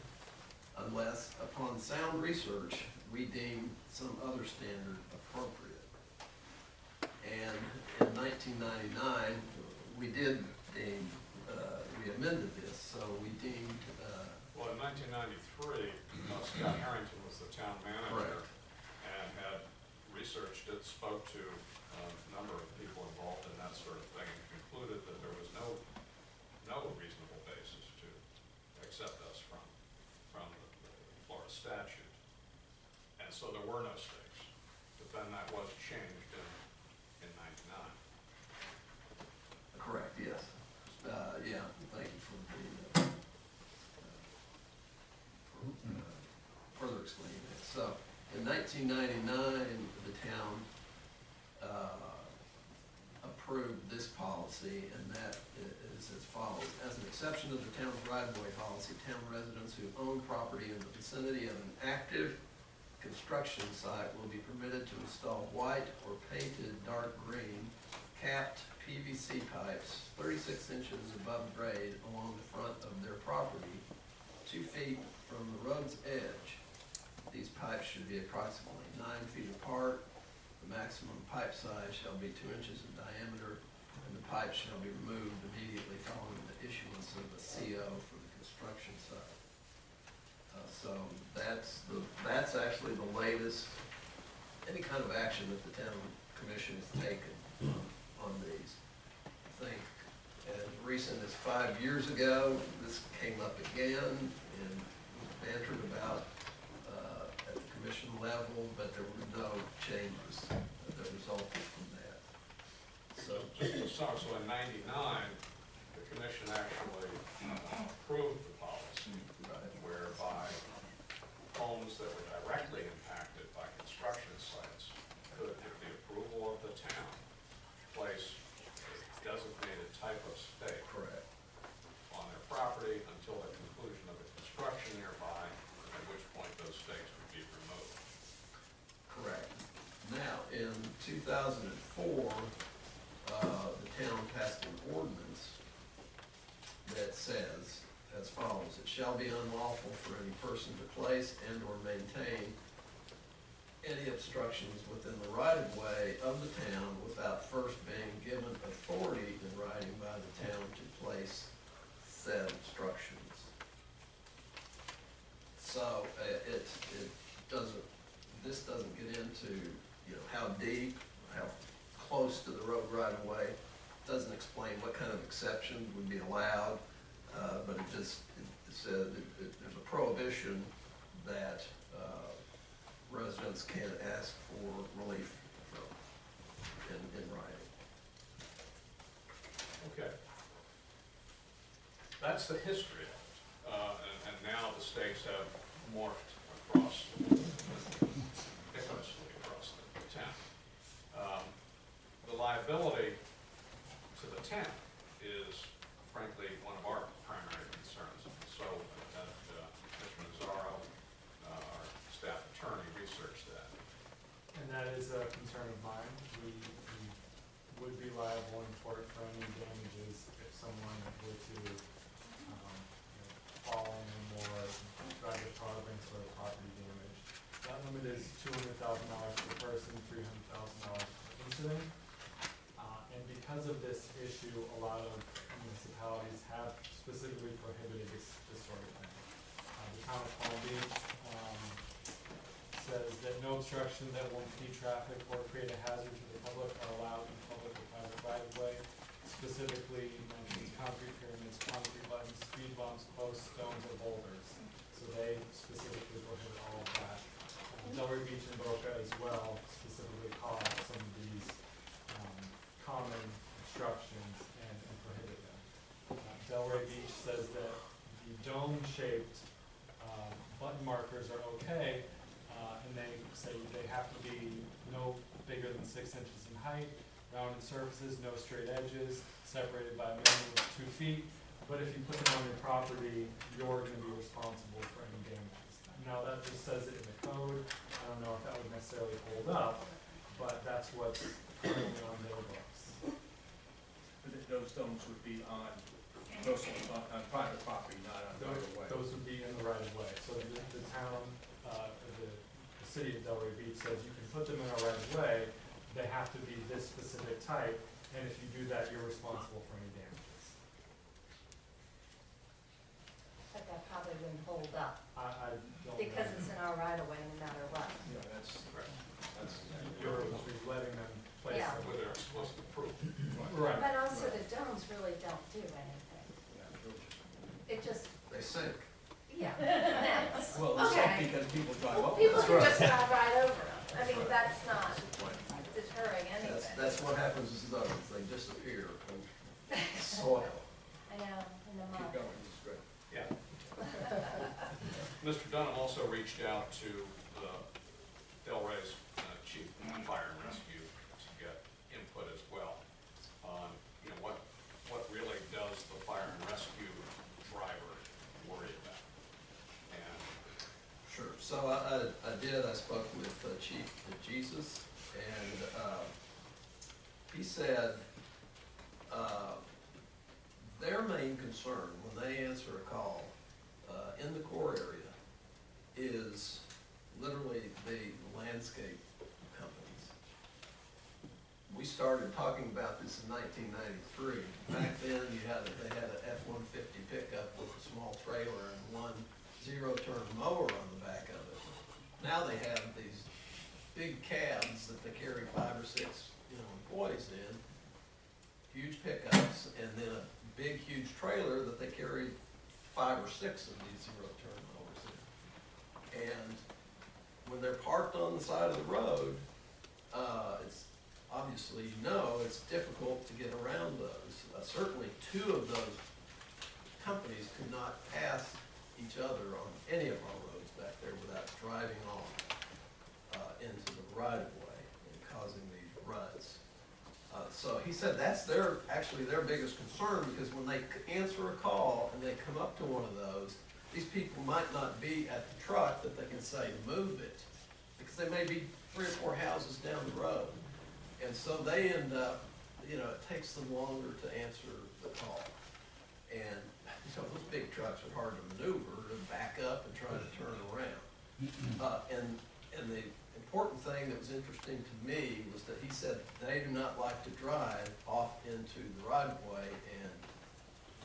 Speaker 1: unless, upon sound research, we deem some other standard appropriate. And in 1999, we did deem, we amended this, so we deemed.
Speaker 2: Well, in 1993, Scott Harrington was the town manager.
Speaker 1: Correct.
Speaker 2: And had researched it, spoke to a number of people involved in that sort of thing, and concluded that there was no reasonable basis to accept us from the Florida statute. And so there were no stakes. But then that was changed in 99.
Speaker 1: Correct, yes. Yeah, thank you for further explaining that. So, in 1999, the town approved this policy, and that is as follows. As an exception to the town's right-of-way policy, town residents who own property in the vicinity of an active construction site will be permitted to install white or painted dark green capped PVC pipes 36 inches above grade along the front of their property, 2 feet from the road's edge. These pipes should be approximately 9 feet apart. The maximum pipe size shall be 2 inches in diameter, and the pipe shall be removed immediately following the issuance of a CO for the construction site. So that's actually the latest, any kind of action that the town commission has taken on these. I think as recent as 5 years ago, this came up again and was bantered about at the commission level, but there were no changes that resulted from that.
Speaker 2: So in '99, the commission actually approved the policy whereby homes that were directly impacted by construction sites could, with the approval of the town, place a designated type of stake on their property until the conclusion of the construction nearby, at which point those stakes would be removed.
Speaker 1: Correct. Now, in 2004, the town passed an ordinance that says as follows: it shall be unlawful for any person to place and or maintain any obstructions within the right-of-way of the town without first being given authority in writing by the town to place said obstructions. So it doesn't, this doesn't get into, you know, how deep, how close to the road right-of-way. It doesn't explain what kind of exceptions would be allowed, but it just, it says there's a prohibition that residents can ask for relief from in writing.
Speaker 2: Okay. That's the history of it. And now the stakes have morphed across, ubiquitously across the town. The liability to the town is frankly one of our primary concerns. So Mr. Nazaro, our staff attorney, researched that.
Speaker 18: And that is a concern of mine. We would be liable in court for any damages if someone were to fall in or drive a car into sort of property damage. That limit is $200,000 per person, $300,000 per incident. And because of this issue, a lot of municipalities have specifically prohibited this sort of thing. The town of Palm Beach says that no obstruction that will impede traffic or create a hazard to the public are allowed in public or private right-of-way. Specifically mentions concrete pyramids, concrete buttons, speed bumps, posts, stones, or boulders. So they specifically prohibit all of that. Delray Beach and Boca as well specifically call out some of these common obstructions and prohibit them. Delray Beach says that the dome-shaped button markers are okay, and they say they have to be no bigger than 6 inches in height, rounded surfaces, no straight edges, separated by a minimum of 2 feet. But if you put them on your property, you're going to be responsible for any damages. Now that just says it in the code. I don't know if that would necessarily hold up, but that's what's currently on their books.
Speaker 13: Those domes would be on private property, not on right of way.
Speaker 18: Those would be in the right of way. So the town, the city of Delray Beach says you can put them in a right of way. They have to be this specific type, and if you do that, you're responsible for any damages.
Speaker 19: But that probably wouldn't hold up,
Speaker 18: I don't
Speaker 19: because
Speaker 18: know.
Speaker 19: it's in our right of way no matter what.
Speaker 13: Yeah, that's correct.
Speaker 18: You're letting them place
Speaker 19: Yeah.
Speaker 18: them.
Speaker 2: With their explicit approval.
Speaker 18: Right.
Speaker 19: But also the domes really don't do anything. It just,
Speaker 1: They sink.
Speaker 19: yeah, that's,
Speaker 13: Well, it's not
Speaker 19: okay.
Speaker 13: because people drive
Speaker 19: Well,
Speaker 13: over.
Speaker 19: people
Speaker 13: it.
Speaker 19: can just drive right over them. I mean, that's not deterring anything.
Speaker 1: That's what happens with those. They disappear from soil.
Speaker 19: I know, in the mud.
Speaker 13: Keep going, it's great.
Speaker 2: Yeah. Mr. Dunham also reached out to Delray's chief of fire and rescue to get input as well on, you know, what really does the fire and rescue driver worry about? And
Speaker 1: Sure. So I spoke with Chief Jesus, and he said their main concern when they answer a call in the core area is literally the landscape companies. We started talking about this in 1993. Back then, they had an F-150 pickup with a small trailer and one zero-turn mower on the back of it. Now they have these big cabs that they carry 5 or 6, employees in, huge pickups, and then a big, huge trailer that they carry 5 or 6 of these zero-turn mowers in. And when they're parked on the side of the road, it's obviously, it's difficult to get around those. Certainly two of those companies could not pass each other on any of our roads back there without driving off into the right of way and causing these ruts. So he said that's actually their biggest concern, because when they answer a call and they come up to one of those, these people might not be at the truck that they can say, move it, because they may be 3 or 4 houses down the road. And so they end up, it takes them longer to answer the call. And those big trucks are hard to maneuver, to back up and try to turn around. And the important thing that was interesting to me was that he said they do not like to drive off into the right of way and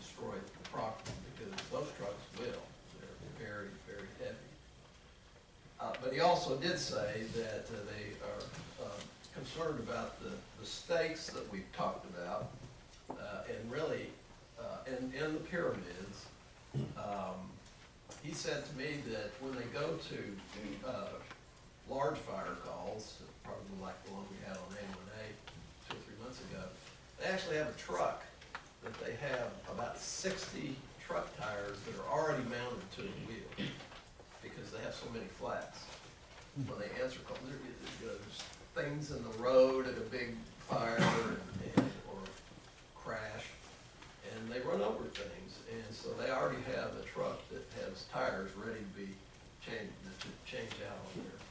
Speaker 1: destroy the property, because those trucks will. They're very, very heavy. But he also did say that they are concerned about the stakes that we've talked about, and really, and the pyramids. He said to me that when they go to large fire calls, probably like the one we had on A1A 2 or 3 months ago, they actually have a truck that they have about 60 truck tires that are already mounted to the wheel, because they have so many flats. When they answer calls, there's things in the road at a big fire or crash, and they run over things, and so they already have a truck that has tires ready to be changed, to change out on their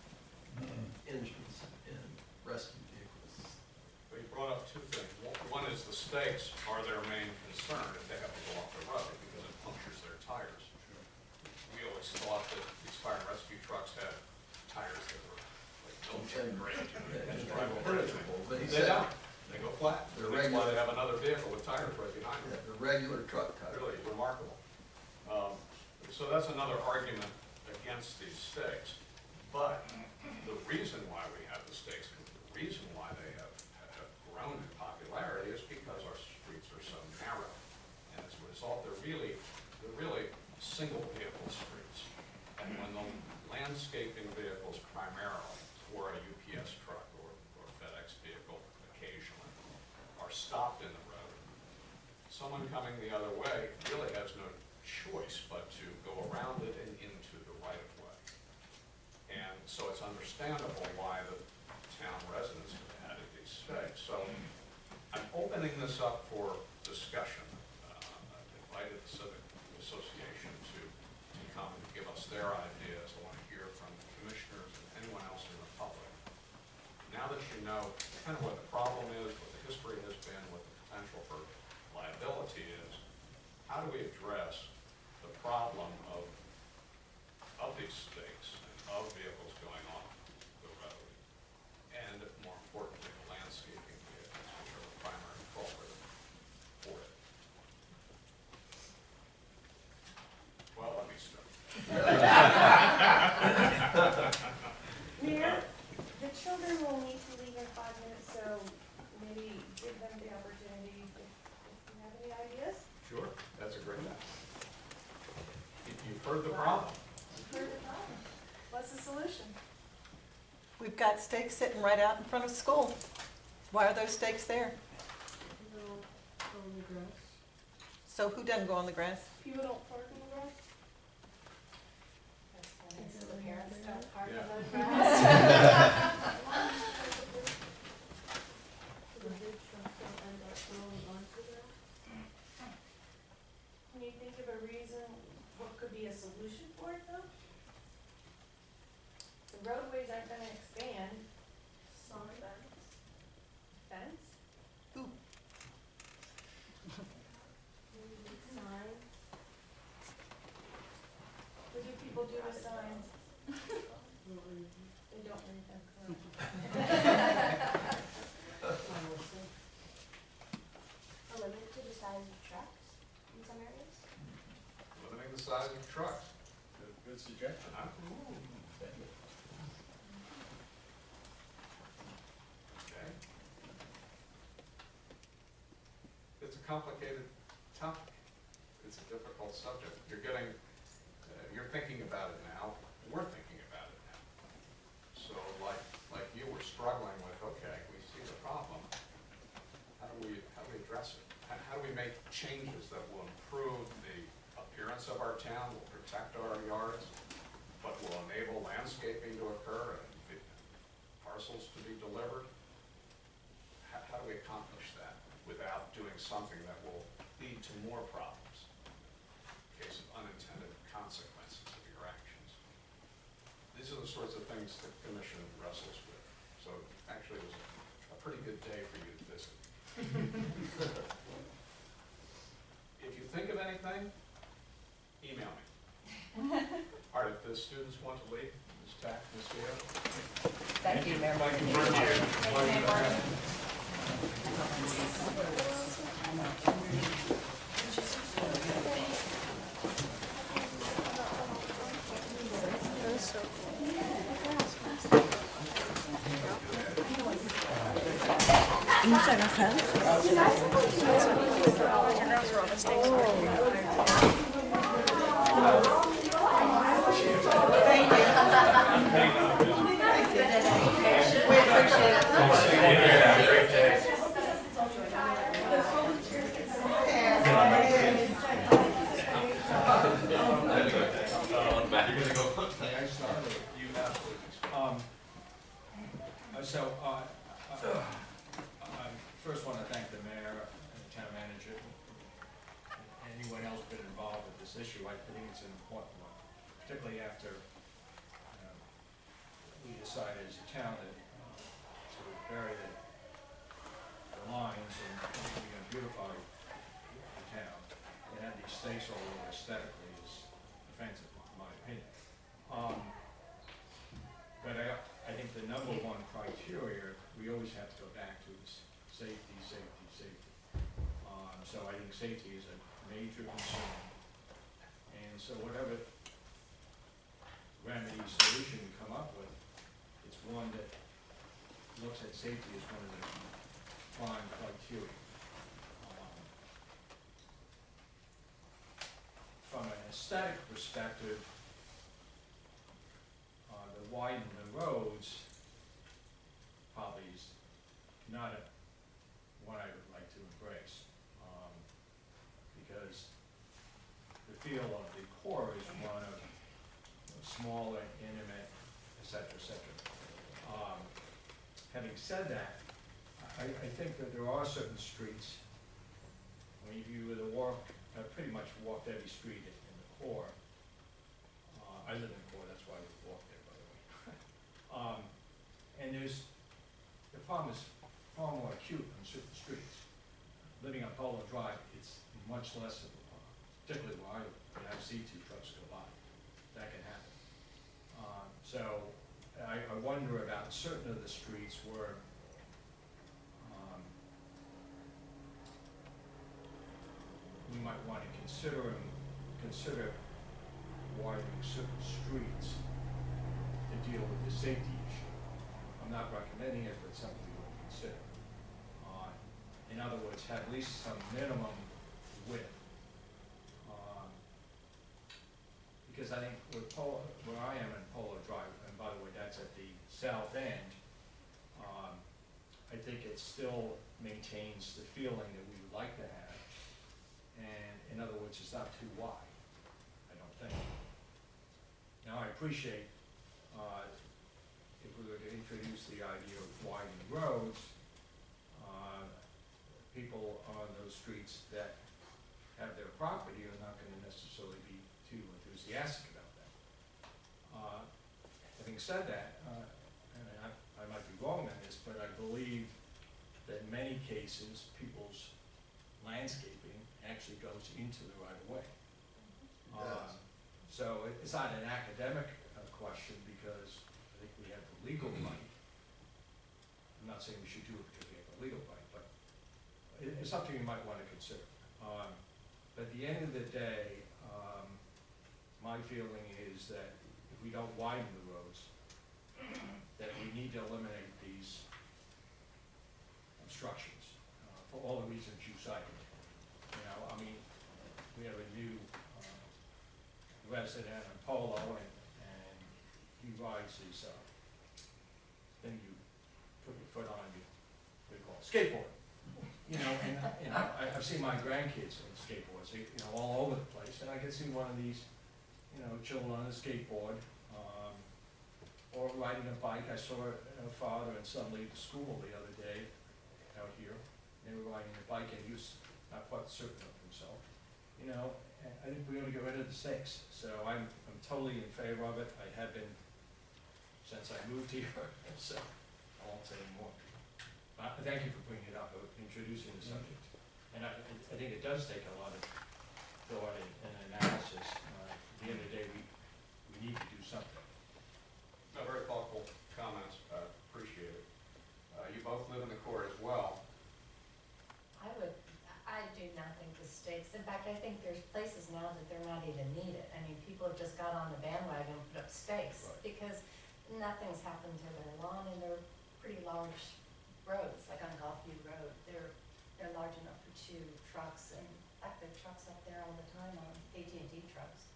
Speaker 1: engines and rescue vehicles.
Speaker 2: But you brought up 2 things. One is the stakes are their main concern if they have to go off the road, because it punctures their tires. We always thought that these fire and rescue trucks had tires that were like military grade, and drive over anything.
Speaker 1: But he
Speaker 2: They
Speaker 1: said
Speaker 2: don't. They go flat.
Speaker 1: They're
Speaker 2: That's why
Speaker 1: regular.
Speaker 2: they have another vehicle with tires right behind them.
Speaker 1: They're regular truck tires.
Speaker 2: Really remarkable. So that's another argument against these stakes. But the reason why we have the stakes, the reason why they have grown in popularity, is because our streets are so narrow. And as a result, they're really single vehicle streets. And when the landscaping vehicles primarily, or a UPS truck or FedEx vehicle occasionally, are stopped in the road, someone coming the other way really has no choice but to go around it and into the right of way. And so it's understandable why the town residents have added these stakes. So I'm opening this up for discussion. I've invited the Civic Association to come and give us their ideas. I want to hear from the commissioners and anyone else in the public. Now that you know kind of what the problem is, what the history has been, what the potential for liability is, how do we address the problem of these stakes and of vehicles going off the road, and more importantly, the landscaping vehicles, which are the primary culprit for it? Well, let me start.
Speaker 6: Mayor, the children will need to leave in 5 minutes, so maybe give them the opportunity if you have any ideas.
Speaker 2: Sure, that's a great idea. You've heard the problem.
Speaker 6: Heard the problem. What's the solution?
Speaker 20: We've got stakes sitting right out in front of school. Why are those stakes there? So who doesn't go on the grass?
Speaker 6: People don't park in the grass?
Speaker 16: So the parents don't park
Speaker 2: Yeah.
Speaker 16: on the grass.
Speaker 6: Can you think of a reason, what could be a solution for it though? The roadways aren't gonna expand. Fence?
Speaker 20: Who?
Speaker 6: Signs. What do people do with signs? They don't read them, correct.
Speaker 10: Limited to the size of trucks in some areas?
Speaker 2: Limiting the size of trucks.
Speaker 13: Good suggestion.
Speaker 2: Okay. It's a complicated topic. It's a difficult subject. You're thinking about it now. We're thinking about it now. struggling with, okay, we see the problem, how do we address it? How do we make changes that will improve the appearance of our town, will protect our yards, but will enable landscaping to occur and parcels to be delivered? How do we accomplish that without doing something that will lead to more problems in case of unintended consequences of your actions? These are the sorts of things the commission wrestles with. So actually, it was a pretty good day for you to visit. If you think of anything, email me. All right, if the students want to leave, Ms. Tack, Ms. Gale.
Speaker 17: Thank you, Mayor Martin.
Speaker 13: I first want to thank the mayor and the town manager and anyone else been involved with this issue. I think it's an important one, particularly after we decided as a town that to bury the lines and we're going to beautify the town and have these stakes all over aesthetically is offensive, in my opinion. But I think the number one criteria we always have to go back to is safety, safety, safety. So I think safety is a major concern. And so whatever remedy solution we come up with, it's one that looks at safety as one of the prime criteria. From an aesthetic perspective, the widen the roads probably is not one I would like to embrace, because the feel of the core is one of smaller, intimate, et cetera, et cetera. Having said that, I think that there are certain streets, when you were to walk, pretty much walked every street in the core. I live in core, that's why we walk there, by the way. And the problem is far more acute on certain streets. Living on Polo Drive, it's much less of a problem, particularly where I live. I see two trucks go by. That can happen. So I wonder about certain of the streets where we might want to consider widening certain streets to deal with the safety issue. I'm not recommending it, but something we would consider. In other words, have at least some minimum width. Because I think with where I am in Polo Drive, and by the way, that's at the south end, I think it still maintains the feeling that we would like to have. And in other words, it's not too wide, I don't think. Now, I appreciate if we were to introduce the idea of widening roads, people on those streets that have their property are not going to necessarily be too enthusiastic about that. Having said that, and I might be wrong on this, but I believe that in many cases, people's landscaping actually goes into the right of way. So it's not an academic question because I think we have the legal right. I'm not saying we should do it because we have the legal right, but it's something you might want to consider. But at the end of the day, my feeling is that if we don't widen the roads, that we need to eliminate these obstructions for all the reasons you cited. You know, I mean, we have a new resident in Polo, and he rides his Thingy put on your, what do you call it, skateboard. You know, and, I've seen my grandkids on skateboards, you know, all over the place, and I could see one of these, you know, children on a skateboard, or riding a bike. I saw a father and son leave school the other day out here. They were riding a bike and he was not quite certain of himself. You know, I think we ought to get rid of the stakes. So I'm totally in favor of it. I have been since I moved here, so I won't say anymore. Thank you for bringing it up, introducing the subject. And I think it does take a lot of thought and analysis. At the end of the day, we need to do something.
Speaker 2: No, very thoughtful comments, appreciate it. You both live in the court as well.
Speaker 19: I do not think the stakes, in fact, I think there's places now that they're not even needed. I mean, people have just got on the bandwagon and put up stakes because nothing's happened to their lawn, and they're pretty large roads, like on Gulfview Road. They're large enough for 2 trucks, and in fact, there are trucks up there all the time on AT&T trucks.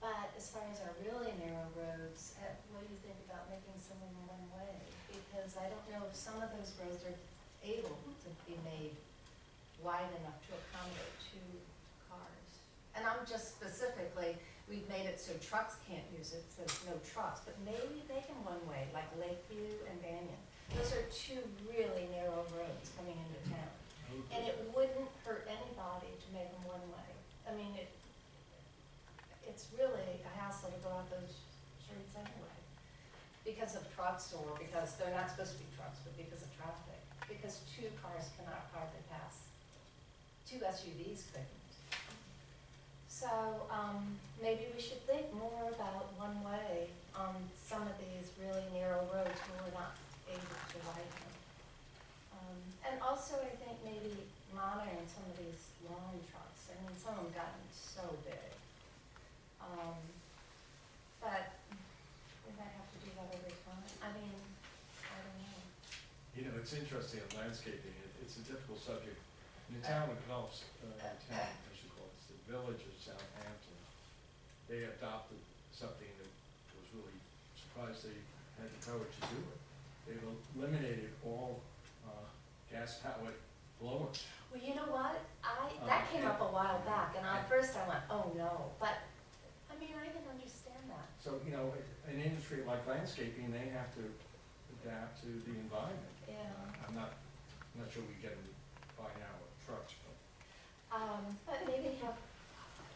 Speaker 19: But as far as our really narrow roads, what do you think about making some of them one way? Because I don't know if some of those roads are able to be made wide enough to accommodate 2 cars. And I'm just specifically, we've made it so trucks can't use it, so there's no trucks, but maybe make them one way, like Lakeview and Banyan. Those are 2 really narrow roads coming into town. And it wouldn't hurt anybody to make them one way. I mean, it's really a hassle to go out those streets anyway. Because of trucks, or because they're not supposed to be trucks, but because of traffic. Because 2 cars cannot hardly pass. 2 SUVs couldn't. So maybe we should think more about one way on some of these really narrow roads where we're not able to widen them. And also I think maybe monitoring some of these lawn trucks. I mean, some of them gotten so big. But we might have to do that over time. I mean, I don't know.
Speaker 13: You know, it's interesting in landscaping. It's a difficult subject. In the town of Gulf, I should call it, it's the village of Southampton. They adopted something that was really surprised they had the courage to do it. They've eliminated all gas-powered blowers.
Speaker 19: Well, you know what? That came up a while back, and at first I went, oh no. But, I mean, I can understand that.
Speaker 13: So, you know, an industry like landscaping, they have to adapt to the environment.
Speaker 19: Yeah.
Speaker 13: I'm not sure we get them by now with trucks, but.
Speaker 19: But maybe have,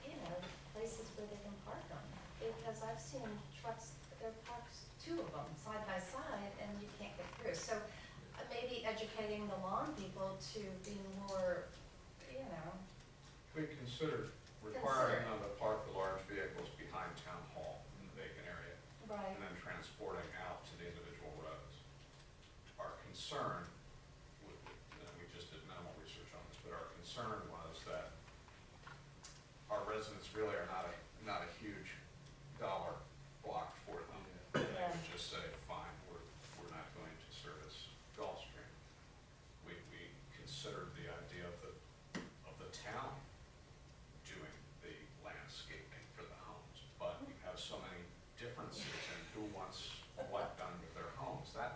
Speaker 19: you know, places where they can park them. Because I've seen trucks, there are parks, 2 of them, side by side, and you can't get through. So maybe educating the lawn people to be more, you know.
Speaker 2: We considered requiring them to park the large vehicles behind town hall in the vacant area.
Speaker 19: Right.
Speaker 2: And then transporting out to the individual roads. Our concern, we just did minimal research on this, but our concern was that our residents really are not a huge dollar block for them. And they would just say, fine, we're not going to service Gulfstream. We considered the idea of the town doing the landscaping for the homes, but you have so many differences in who wants what done with their homes. That'd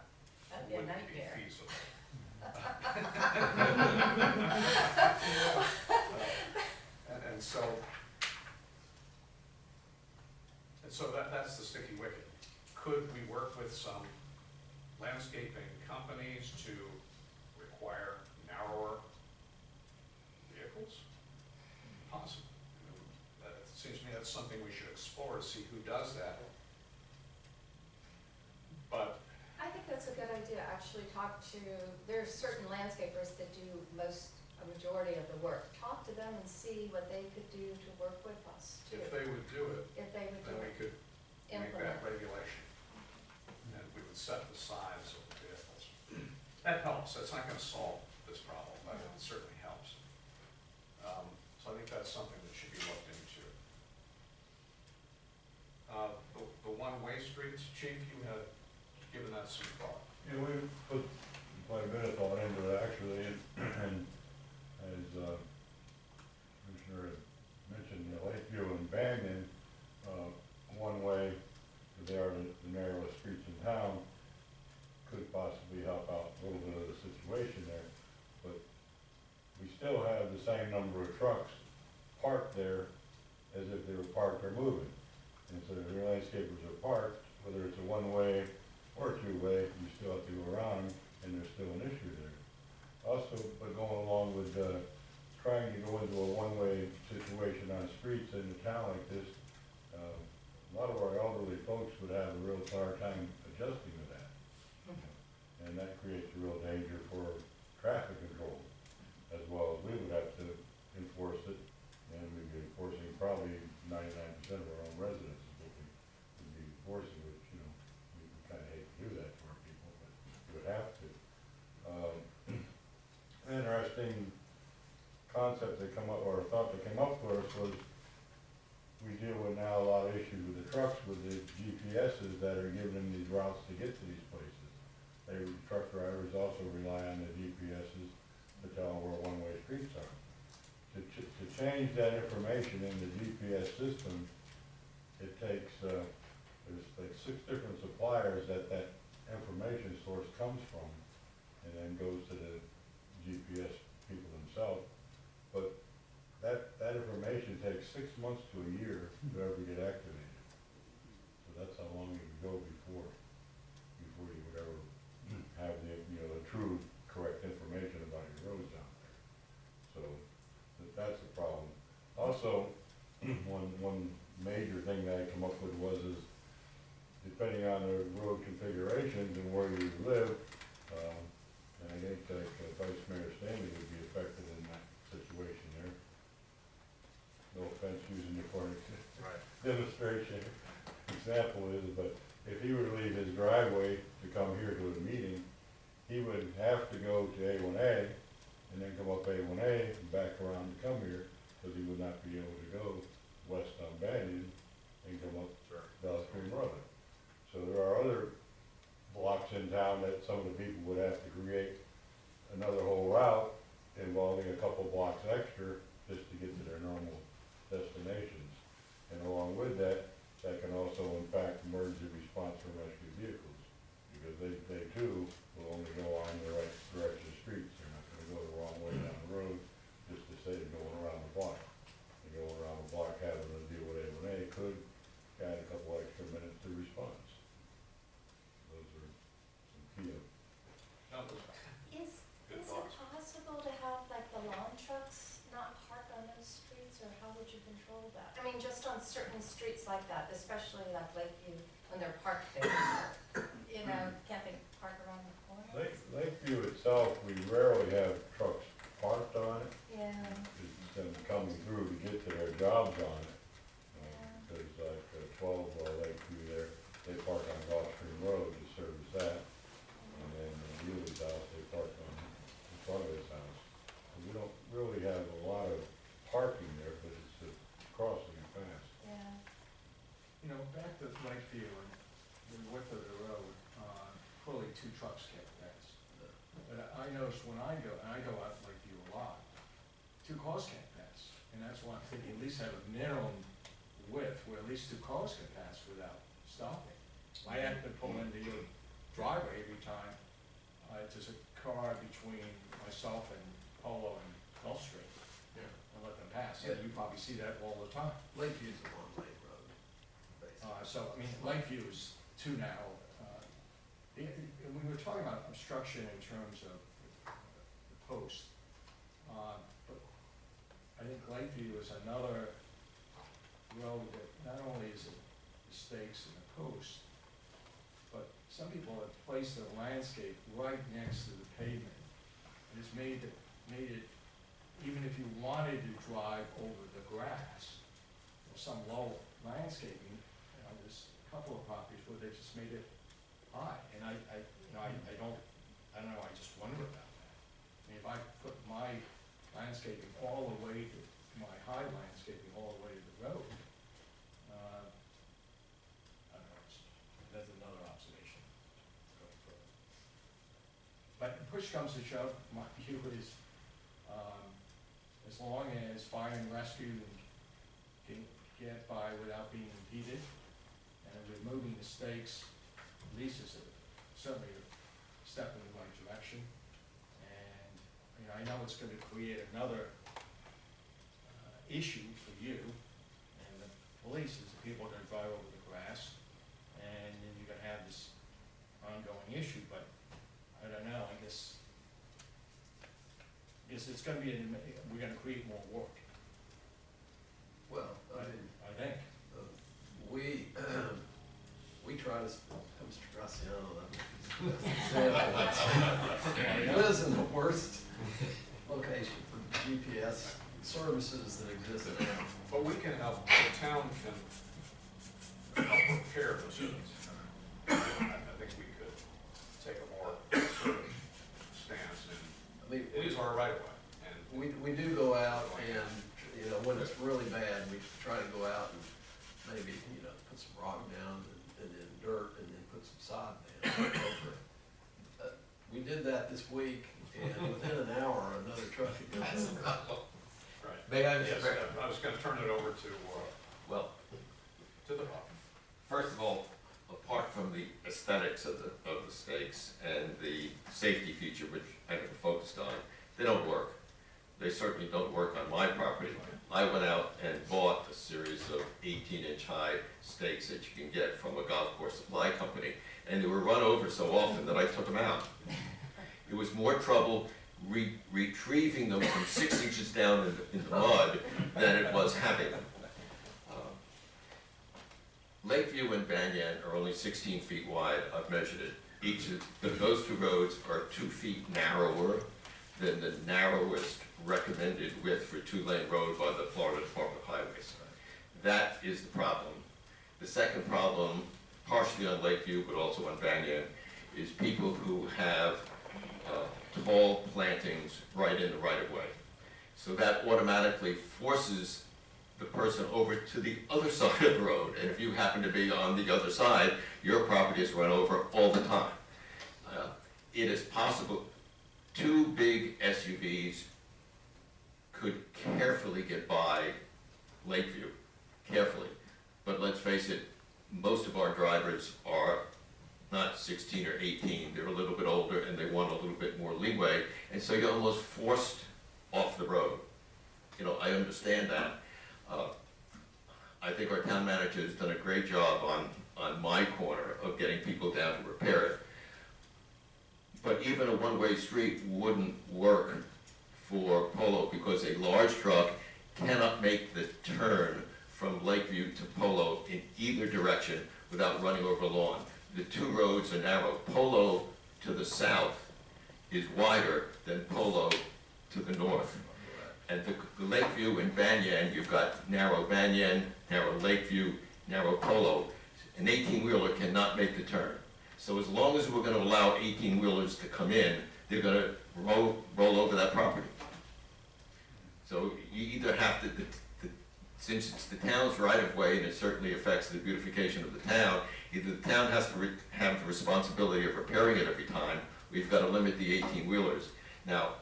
Speaker 2: be a nightmare. Wouldn't be feasible. And so that's the sticky wicket. Could we work with some landscaping companies to require narrower vehicles? Possibly. It seems to me that's something we should explore to see who does that. But
Speaker 19: I think that's a good idea, actually there's certain landscapers that do a majority of the work. Talk to them and see what they could do to work with us too.
Speaker 2: if they would do it,
Speaker 19: If they would do
Speaker 2: then we
Speaker 19: it.
Speaker 2: could make
Speaker 19: Implement.
Speaker 2: that regulation. And we would set the size of the vehicles. That helps. That's not gonna solve this problem, but it certainly helps. So I think that's something that should be looked into. The one-way streets, Chief, you had given that some thought.
Speaker 15: Yeah, we put quite a bit of thought into it actually, and as Commissioner had mentioned, Lakeview and Banyan, one way, because they are the narrowest streets in town, could possibly help out a little trucks parked there as if they were parked or moving. And so if your landscapers are parked, whether it's a one-way or a two-way, you still have to go around them, and there's still an issue there. Also, but going along with, trying to go into a one-way situation on streets in a town like this, a lot of our elderly folks would have a real hard time adjusting to that. And that creates a real danger for traffic control, as well as we would have to enforce it, and we'd be enforcing probably 99% of our own residents is what we would be enforcing, which, you know, we kind of hate to do that to our people, but we would have to. Interesting concept that come up, or thought that came up for us was, we deal with now a lot of issues with the trucks, with the GPSs that are giving them these routes to get to these places. Truck drivers also rely on the GPSs to tell them where one-way streets are. To change that information in the GPS system, it takes, there's like 6 different suppliers that information source comes from, and then goes to the GPS people themselves. But that information takes 6 months to a year to ever get activated. So that's how long it would go before you would ever have the true correct information about your roads out there. So that's a problem. Also, one major thing that I come up with is depending on the road configurations and where you live, and I think that Vice Mayor Stanley would be affected in that situation there. No offense using it for an demonstration example is, but if he were to leave his driveway to come here to a meeting, he would have to go to A1A and then come up A1A and back around to come here, because he would not be able to go west on Banyan and come up Bell Stream Road. So there are other blocks in town that some of the people would have to create another whole route involving a couple blocks extra just to get to their normal destinations. And along with that, that can also impact emergency response from rescue vehicles, because they too will only go on the right direction of streets. They're not going to go the wrong way down the road just to say they're going around the block. They go around the block having to deal with A1A could add a couple extra minutes to response. Those are some key.
Speaker 19: Is it possible to have like the lawn trucks not park on those streets, or how would you control that? I mean, just on certain streets like that, especially like Lakeview, when they're parked there, you know, can't they park around the corner?
Speaker 15: Lakeview itself, we rarely have trucks parked on it.
Speaker 19: Yeah.
Speaker 15: It's them coming through to get to their jobs on it. There's like 12 Lakeview there, they park on Gulfstream Road to service that. And then Neely's house, they park on in front of his house. So we don't really have a lot of parking there, but it's just crossing it fast.
Speaker 19: Yeah.
Speaker 12: You know, back to Lakeview and the width of the road, clearly 2 trucks can't pass. But I notice when I go out Lakeview a lot, 2 cars can't pass. And that's why I'm thinking at least have a minimum width where at least 2 cars can pass without stopping. I have to pull into your driveway every time there's a car between myself and Polo and Gulfstream.
Speaker 1: Yeah.
Speaker 12: And let them pass.
Speaker 1: Yeah.
Speaker 12: And you probably see that all the time.
Speaker 1: Lakeview's a one-lane road, basically.
Speaker 12: So, I mean, Lakeview is 2 now. We were talking about obstruction in terms of the post. But I think Lakeview is another road that not only is it the stakes and the post, but some people have placed their landscape right next to the pavement. And it's made it, even if you wanted to drive over the grass, or some low landscaping, you know, there's a couple of properties where they just made it high. And I don't know, I just wonder about that. I mean, if I put my landscaping all the way to my high landscaping all the way to the road, I don't know, that's another observation going further. But push comes to shove, my view is, as long as fire and rescue can get by without being impeded, and removing the stakes, at least is certainly a step in the right direction. And, you know, I know it's going to create another
Speaker 13: issue for you and the police is the people are gonna drive over the grass, and then you're gonna have this ongoing issue, but I don't know, I guess it's gonna be, we're gonna create more work,
Speaker 1: Well, I mean,
Speaker 13: I think.
Speaker 1: we try to, Mr. Graciano, he lives in the worst location for GPS services that exist now.
Speaker 2: But we can help, the town can help repair those units. I think we could take a more assertive stance, and
Speaker 1: I mean,
Speaker 2: it is our right of way. And
Speaker 1: we do go out and, you know, when it's really bad, we try to go out and maybe, you know, put some rock down and then dirt and then put some sod down over it. We did that this week, and within an hour, another truck had come over.
Speaker 2: Right.
Speaker 1: May I,
Speaker 2: Yes, I was gonna turn it over to,
Speaker 21: Well,
Speaker 2: to the Bob.
Speaker 21: first of all, apart from the aesthetics of the stakes and the safety feature, which I've been focused on, they don't work. They certainly don't work on my property. I went out and bought a series of 18-inch high stakes that you can get from a golf course supply company, and they were run over so often that I took them out. It was more trouble retrieving them from 6 inches down in the mud than it was having them. Lakeview and Banyan are only 16 feet wide. I've measured it. Those two roads are 2 feet narrower than the narrowest recommended width for two-lane road by the Florida Department of Highways. That is the problem. The second problem, partially on Lakeview but also on Banyan, is people who have tall plantings right in the right-of-way. So that automatically forces the person over to the other side of the road, and if you happen to be on the other side, your property is run over all the time. It is possible 2 big SUVs could carefully get by Lakeview, carefully. But let's face it, most of our drivers are not 16 or 18, they're a little bit older and they want a little bit more leeway, and so you're almost forced off the road. You know, I understand that. I think our town manager has done a great job on my corner of getting people down to repair it. But even a one-way street wouldn't work for Polo because a large truck cannot make the turn from Lakeview to Polo in either direction without running over lawn. The 2 roads are narrow. Polo to the south is wider than Polo to the north. And the Lakeview and Banyan, you've got narrow Banyan, narrow Lakeview, narrow Polo. An 18-wheeler cannot make the turn. So as long as we're going to allow 18-wheelers to come in, they're going to roll over that property. So you either have to, since it's the town's right-of-way and it certainly affects the beautification of the town, either the town has to have the responsibility of repairing it every time, we've got to limit the 18-wheelers. Now,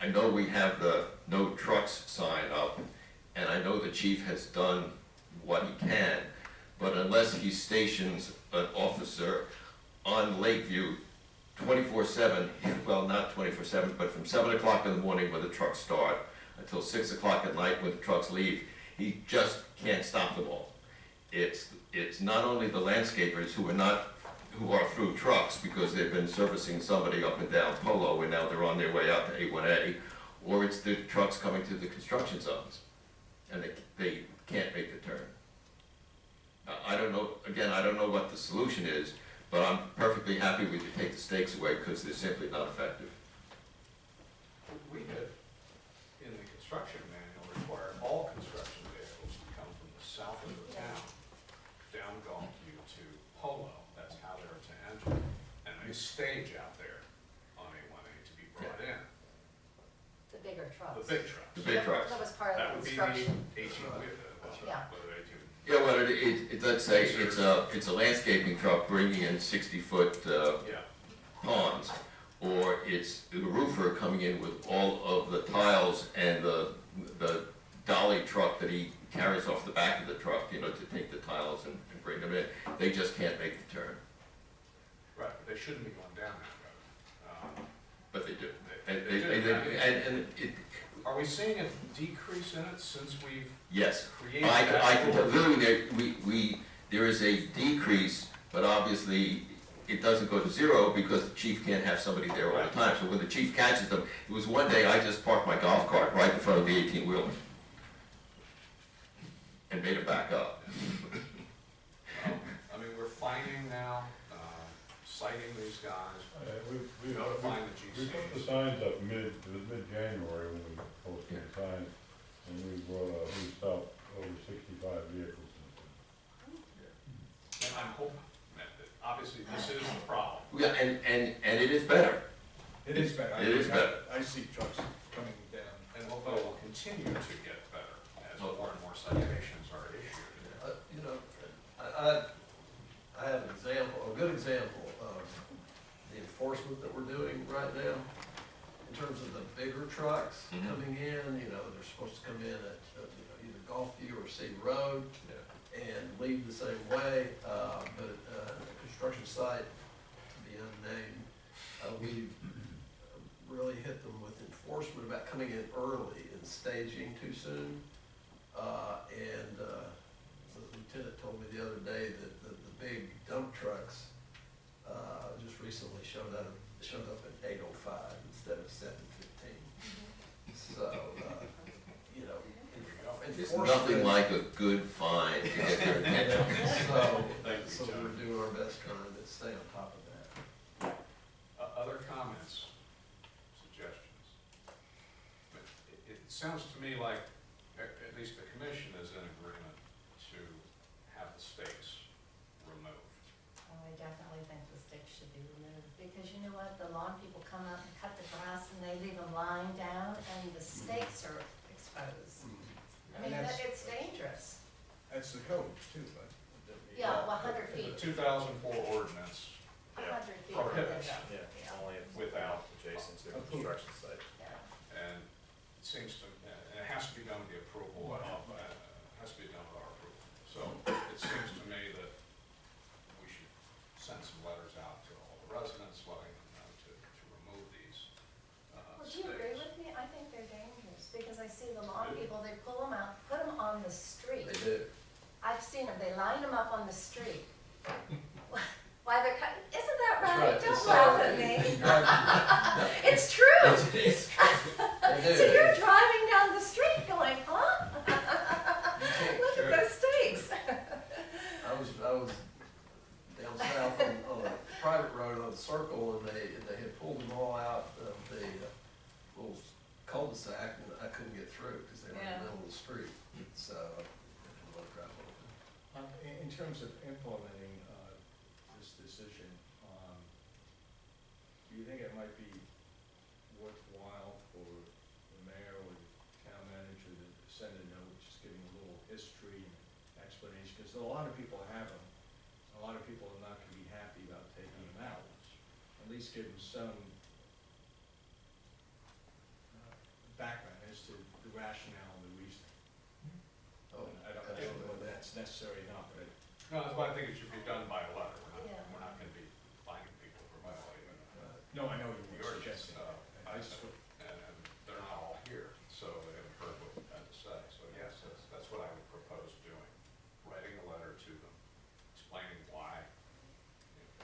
Speaker 21: I know we have the no trucks sign up, and I know the chief has done what he can, but unless he stations an officer on Lakeview 24/7, well, not 24/7, but from 7 o'clock in the morning when the trucks start until 6 o'clock at night when the trucks leave, he just can't stop them all. It's not only the landscapers who are through trucks because they've been servicing somebody up and down Polo and now they're on their way out to A1A, or it's the trucks coming to the construction zones and they can't make the turn. I don't know, again, I don't know what the solution is, but I'm perfectly happy we could take the stakes away because they're simply not effective.
Speaker 2: We had, in the construction manual, required all construction vehicles to come from the south of the town, down Gulfview to Polo, that's how they're to enter, and a stage out there on A1A to be brought in.
Speaker 19: The bigger trucks.
Speaker 2: The big trucks.
Speaker 21: The big trucks.
Speaker 19: That was part of the construction.
Speaker 2: That would be the 18-wheeler,
Speaker 19: Yeah.
Speaker 21: Yeah, well, let's say it's a landscaping truck bringing in 60-foot ponds, or it's the roofer coming in with all of the tiles and the dolly truck that he carries off the back of the truck, you know, to take the tiles and bring them in. They just can't make the turn.
Speaker 2: Right, but they shouldn't be going down that road.
Speaker 21: But they do.
Speaker 2: They do. Are we seeing a decrease in it since we've
Speaker 21: Yes.
Speaker 2: created
Speaker 21: I
Speaker 2: that?
Speaker 21: can tell, literally, there is a decrease, but obviously, it doesn't go to zero because the chief can't have somebody there all the time. So when the chief catches them, it was one day I just parked my golf cart right in front of the 18-wheeler and made it back up.
Speaker 2: I mean, we're finding now, citing these guys,
Speaker 15: We
Speaker 2: notifying the
Speaker 15: We put the
Speaker 2: GCs.
Speaker 15: signs up it was mid-January when we posted the signs, and we stopped over 65 vehicles.
Speaker 2: And I'm hoping, obviously, this is the problem.
Speaker 21: Yeah, and it is better.
Speaker 13: It is better.
Speaker 21: It is better.
Speaker 13: I see trucks coming down.
Speaker 2: And hopefully it will continue to get better as more and more citations are issued.
Speaker 8: You know, I have an example, a good example of the enforcement that we're doing right now. In terms of the bigger trucks coming in, you know, they're supposed to come in at either Gulfview or City Road and leave the same way, but at a construction site, to be unnamed, we really hit them with enforcement about coming in early and staging too soon. And the lieutenant told me the other day that the big dump trucks just recently showed up at 8:05 instead of 7:15. So, you know,
Speaker 21: It's nothing like a good fine to get their attention.
Speaker 8: So we're doing our best trying to stay on top of that.
Speaker 2: Other comments, suggestions? It sounds to me like, at least the commission is in agreement to have the stakes removed.
Speaker 19: Oh, I definitely think the sticks should be removed, because you know what, the lawn people come out and cut the grass and they leave them lying down and the stakes are exposed. I mean, it's dangerous.
Speaker 13: That's the code too, but.
Speaker 19: Yeah, 100
Speaker 2: The
Speaker 19: feet.
Speaker 2: 2004 ordinance
Speaker 19: 100 feet.
Speaker 2: prohibits
Speaker 5: Only without adjacent to a construction site.
Speaker 2: And it seems to, and it has to be done with the approval of, has to be done with our approval. So it seems to me that we should send some letters out to all the residents, letting them know to remove these
Speaker 19: Well, do you agree with me? I think they're dangerous, because I see the lawn people, they pull them out, put them on the street.
Speaker 8: They do.
Speaker 19: I've seen them, they line them up on the street. While they're cutting, isn't that right?
Speaker 8: Right,
Speaker 19: Don't
Speaker 8: it's
Speaker 19: laugh
Speaker 8: so-
Speaker 19: at me. It's true.
Speaker 8: It's true.
Speaker 19: So you're driving down the street going, huh? Look at those stakes.
Speaker 8: I was down south on a private road on the circle, and they had pulled them all out of the little cul-de-sac, and I couldn't get through because they were in the middle of the street. So I had to let it drive over.
Speaker 13: In terms of implementing this decision, do you think it might be worthwhile for the mayor or the town manager to send a note, just giving a little history and explanation? Because a lot of people have them. A lot of people are not going to be happy about taking them out. At least give them some background as to the rationale and the reason. I don't know whether that's necessary or not, but
Speaker 2: No, that's why I think it should be done by a letter.
Speaker 19: Yeah.
Speaker 2: We're not gonna be finding people for violating.
Speaker 13: no, I know you
Speaker 2: The
Speaker 13: were
Speaker 2: ordinance,
Speaker 13: suggesting.
Speaker 2: and they're not all here, so they haven't heard what we had to say. So yes, that's what I would propose doing, writing a letter to them, explaining why.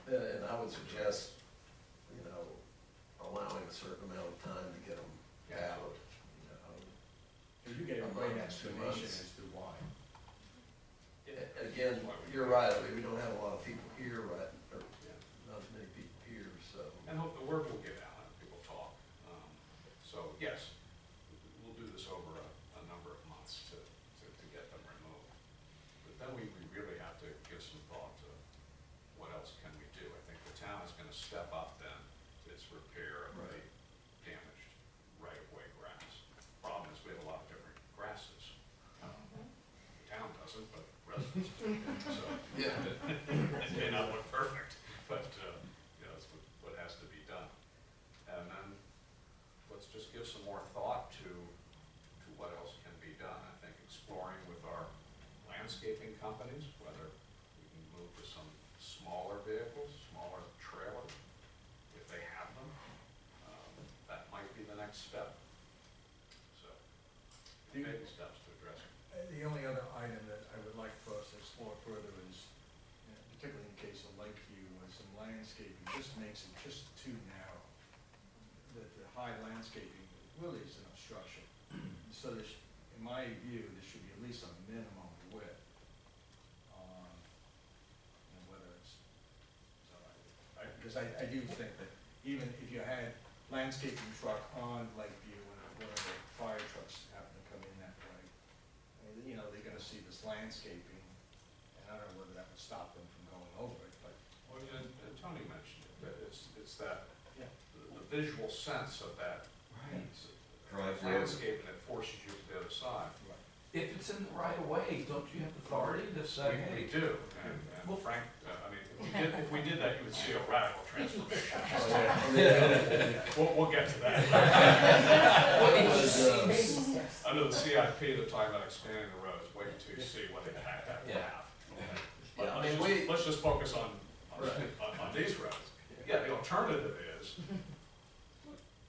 Speaker 8: And I would suggest, you know, allowing a certain amount of time to get them out.
Speaker 13: You gave a great explanation as to why.
Speaker 8: Again, you're right, I mean, we don't have a lot of people here, right, or not as many people here, so.
Speaker 2: And hope the word will get out and people talk. So yes, we'll do this over a number of months to get them removed. But then we really have to give some thought to what else can we do. I think the town is gonna step up then to its repair of the damaged right-of-way grass. Problem is, we have a lot of different grasses. The town doesn't, but residents do. So it may not look perfect, but you know, it's what has to be done. And then let's just give some more thought to what else can be done. I think exploring with our landscaping companies, whether we can move to some smaller vehicles, smaller trailers, if they have them. That might be the next step. So taking steps to address it.
Speaker 8: The only other item that I would like for us to explore further is, particularly in the case of Lakeview, was some landscaping, just makes it just too narrow. The high landscaping really is an obstruction. So there's, in my view, there should be at least a minimum width. And whether it's, because I do think that even if you had landscaping truck on Lakeview and one of the fire trucks happen to come in that way, you know, they're gonna see this landscaping, and I don't know whether that would stop them from going over it, but.
Speaker 2: Well, and Tony mentioned it, that it's that,
Speaker 8: Yeah.
Speaker 2: the visual sense of that landscape that forces you to the other side.
Speaker 1: If it's in the right of way, don't you have authority to say,
Speaker 2: We
Speaker 1: hey?
Speaker 2: do, and Frank, I mean, if we did that, you would see a radical transformation. We'll get to that. Under the CIP, they're talking about expanding the roads, wait until you see what impact that will have. But
Speaker 8: Yeah, I mean,
Speaker 2: let's just focus on these roads. Yeah, the alternative is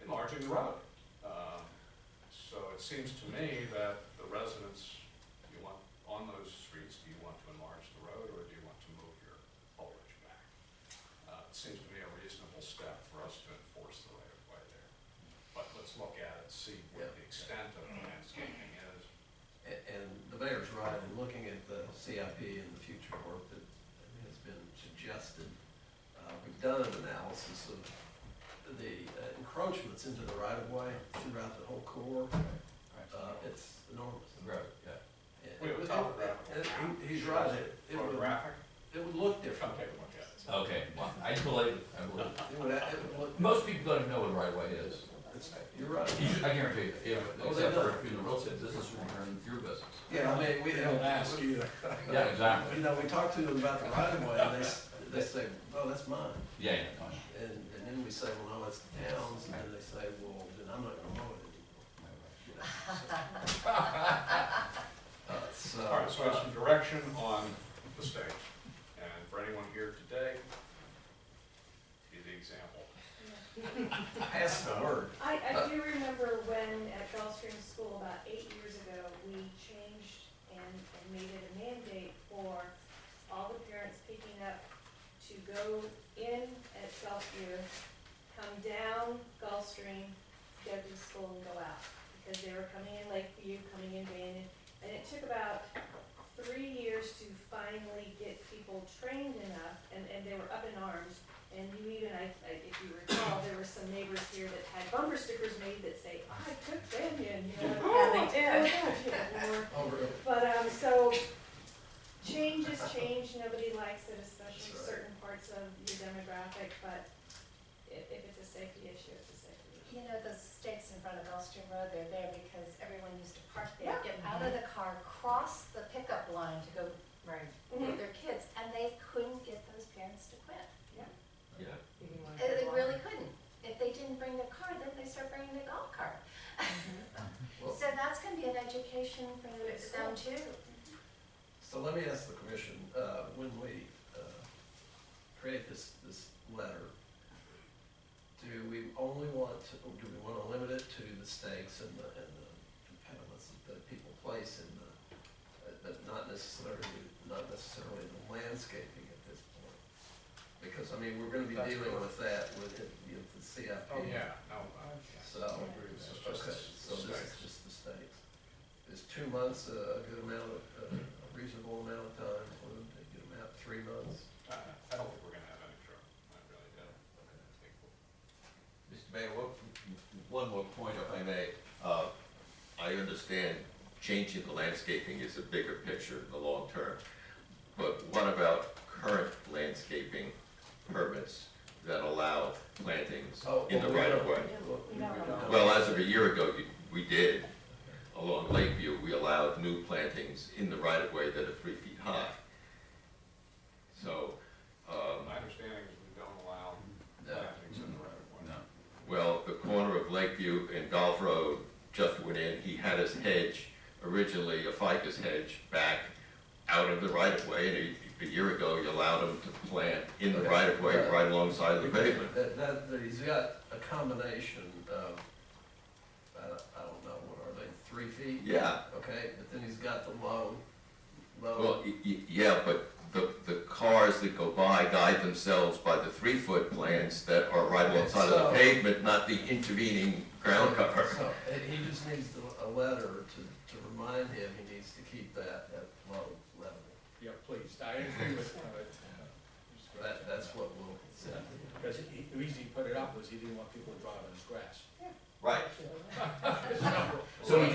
Speaker 2: enlarging the road. So it seems to me that the residents, you want, on those streets, do you want to enlarge the road or do you want to move your foliage back? It seems to me a reasonable step for us to enforce the right of way there. But let's look at it, see what the extent of the landscaping is.
Speaker 8: And the mayor's right, in looking at the CIP and the future work that has been suggested, we've done an analysis of the encroachments into the right of way throughout the whole core. It's enormous.
Speaker 1: Right, yeah.
Speaker 2: We have a topographical map.
Speaker 8: He's right.
Speaker 2: Photographic?
Speaker 8: It would look
Speaker 2: Come
Speaker 8: different.
Speaker 2: take a look at it.
Speaker 1: Okay, well, I believe it, I believe it.
Speaker 8: It would look.
Speaker 1: Most people don't even know what the right way is.
Speaker 8: You're right.
Speaker 1: I guarantee you,
Speaker 8: Oh, they
Speaker 1: except for
Speaker 8: don't.
Speaker 1: if you're in the real estate business or you're in your business.
Speaker 8: Yeah, I mean, we don't ask either.
Speaker 1: Yeah, exactly.
Speaker 8: You know, we talk to them about the right of way and they say, oh, that's mine.
Speaker 1: Yeah, yeah, fine.
Speaker 8: And then we say, well, no, it's the town's, and then they say, well, then I'm not gonna mow it anymore. So.
Speaker 2: All right, so I have some direction on the stage. And for anyone here today, be the example.
Speaker 8: Pass the word.
Speaker 6: I do remember when at Gulfstream School about 8 years ago, we changed and made it a mandate for all the parents picking up to go in at Gulfview, come down Gulfstream, go to school and go out. Because they were coming in Lakeview, coming in Banyan, and it took about 3 years to finally get people trained enough, and they were up in arms. And you even, if you recall, there were some neighbors here that had bumper stickers made that say, I took Banyan, you know.
Speaker 20: Yeah, they did.
Speaker 8: Oh, really?
Speaker 6: But, so, change is change, nobody likes it, especially
Speaker 8: That's right.
Speaker 6: certain parts of your demographic, but if it's a safety issue, it's a safety issue.
Speaker 19: You know, those stakes in front of Gulfstream Road, they're there because everyone used to park there,
Speaker 6: Yeah.
Speaker 19: get out of the car, cross the pickup line to go get their kids, and they couldn't get those parents to quit.
Speaker 1: Yeah.
Speaker 19: They really couldn't. If they didn't bring their car, then they start bringing their golf cart.
Speaker 8: Well,
Speaker 19: So that's gonna be an education for them too.
Speaker 8: so let me ask the commission, when we, create this letter, do we only want to, or do we want to limit it to the stakes and the impediments that people place in the, but not necessarily the landscaping at this point? Because, I mean, we're gonna be
Speaker 2: That's
Speaker 8: dealing
Speaker 2: correct.
Speaker 8: with that with the CIP.
Speaker 2: Oh, yeah, no,
Speaker 8: So,
Speaker 2: I agree. This is just
Speaker 8: okay,
Speaker 2: the
Speaker 8: so this is
Speaker 2: stakes.
Speaker 8: just the stakes. Is 2 months a good amount of, a reasonable amount of time for them to get them out, 3 months?
Speaker 2: I don't think we're gonna have any trouble. I really don't. I think
Speaker 21: Mr. Mayor, one more point, if I may. I understand changing the landscaping is a bigger picture in the long term, but what about current landscaping permits that allow plantings in the right of way? Well, as of a year ago, we did. Along Lakeview, we allowed new plantings in the right of way that are 3 feet high. So,
Speaker 2: my understanding is we don't allow plantings in the right of way.
Speaker 21: well, the corner of Lakeview and Golf Road just went in, he had his hedge, originally a ficus hedge, back out of the right of way, and a year ago, you allowed him to plant in the right of way, right alongside of the pavement.
Speaker 8: That he's got a combination of, I don't know, what are they, 3 feet?
Speaker 21: Yeah.
Speaker 8: Okay, but then he's got the low.
Speaker 21: Well, yeah, but the cars that go by guide themselves by the 3-foot plants that are right alongside of the pavement, not the intervening ground cover.
Speaker 8: So, he just needs a letter to remind him he needs to keep that at low level.
Speaker 13: Yeah, please, I agree with,
Speaker 8: That's what we'll say.
Speaker 13: because the reason he put it up was he didn't want people to drive on his grass.
Speaker 21: Right. So we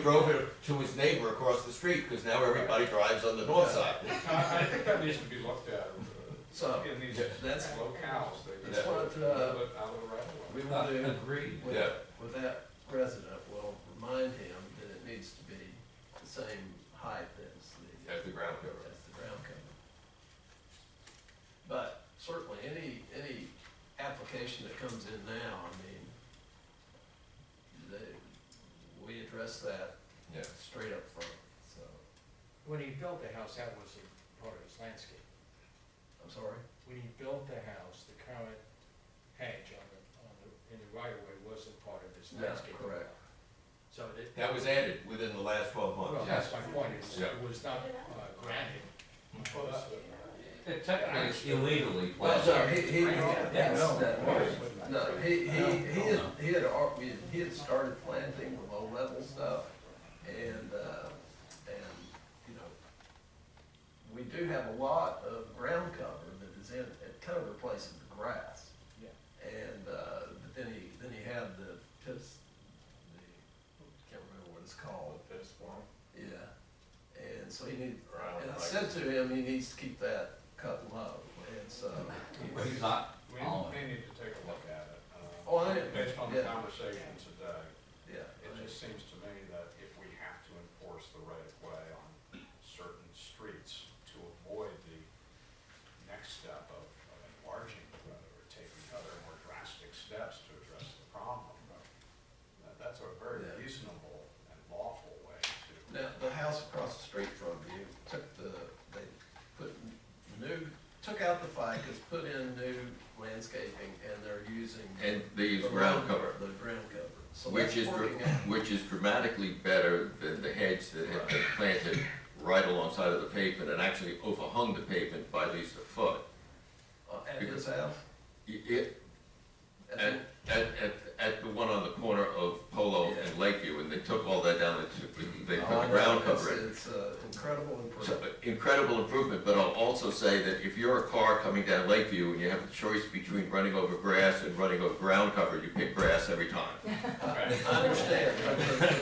Speaker 21: drove it to his neighbor across the street, because now everybody drives on the north side.
Speaker 2: I think that needs to be looked at.
Speaker 8: So,
Speaker 2: In these
Speaker 8: that's
Speaker 2: locales, they
Speaker 8: that's what,
Speaker 2: out of the right of way.
Speaker 8: we will do.
Speaker 21: Agreed.
Speaker 8: With,
Speaker 21: Yeah.
Speaker 8: with that resident, we'll remind him that it needs to be the same height
Speaker 21: As the ground cover.
Speaker 8: as the ground cover. But certainly, any application that comes in now, I mean, we address that
Speaker 21: Yeah.
Speaker 8: straight up front, so,
Speaker 13: When he built the house, that was a part of his landscape.
Speaker 8: I'm sorry?
Speaker 13: When he built the house, the current hedge in the right of way wasn't part of his
Speaker 8: Yeah,
Speaker 13: landscape.
Speaker 8: correct.
Speaker 13: So
Speaker 21: That was added within the last 12
Speaker 13: well,
Speaker 21: months.
Speaker 13: that's my point,
Speaker 21: Yeah.
Speaker 13: it was not granted.
Speaker 21: Technically, it's illegally
Speaker 8: Well, no, he had started planting the low level stuff, and, you know, we do have a lot of ground cover that is in, it kind of replaces the grass.
Speaker 13: Yeah.
Speaker 8: And, but then he had the piss, can't remember what it's called.
Speaker 21: The piss form.
Speaker 8: Yeah, and so he needs, and I said to him, he needs to keep that cut low, and so.
Speaker 21: He's not.
Speaker 2: We may need to take a look at it.
Speaker 8: Oh, I-
Speaker 2: Based on the
Speaker 8: yeah.
Speaker 2: conversation today,
Speaker 8: Yeah.
Speaker 2: it just seems to me that if we have to enforce the right of way on certain streets to avoid the next step of enlarging the road or taking other more drastic steps to address the problem, that's a very
Speaker 8: Yeah.
Speaker 2: reasonable and lawful way to.
Speaker 8: Now, the house across the street from you they put took out the ficus, put in new landscaping, and they're using.
Speaker 21: And they use
Speaker 8: the
Speaker 21: ground
Speaker 8: road-
Speaker 21: cover.
Speaker 8: The ground cover. So
Speaker 21: Which
Speaker 8: that's
Speaker 21: is,
Speaker 8: working out.
Speaker 21: which is dramatically better than the hedge that had been planted right alongside of the pavement and actually overhung the pavement by at least a foot.
Speaker 8: At his house?
Speaker 21: At the one on the corner of Polo and Lakeview, and they took all that down, they put
Speaker 8: Oh, I
Speaker 21: the
Speaker 8: know.
Speaker 21: ground cover in.
Speaker 8: It's incredible
Speaker 21: So,
Speaker 8: improvement.
Speaker 21: incredible improvement, but I'll also say that if you're a car coming down Lakeview and you have the choice between running over grass and running over ground cover, you pick grass every time.
Speaker 8: I understand,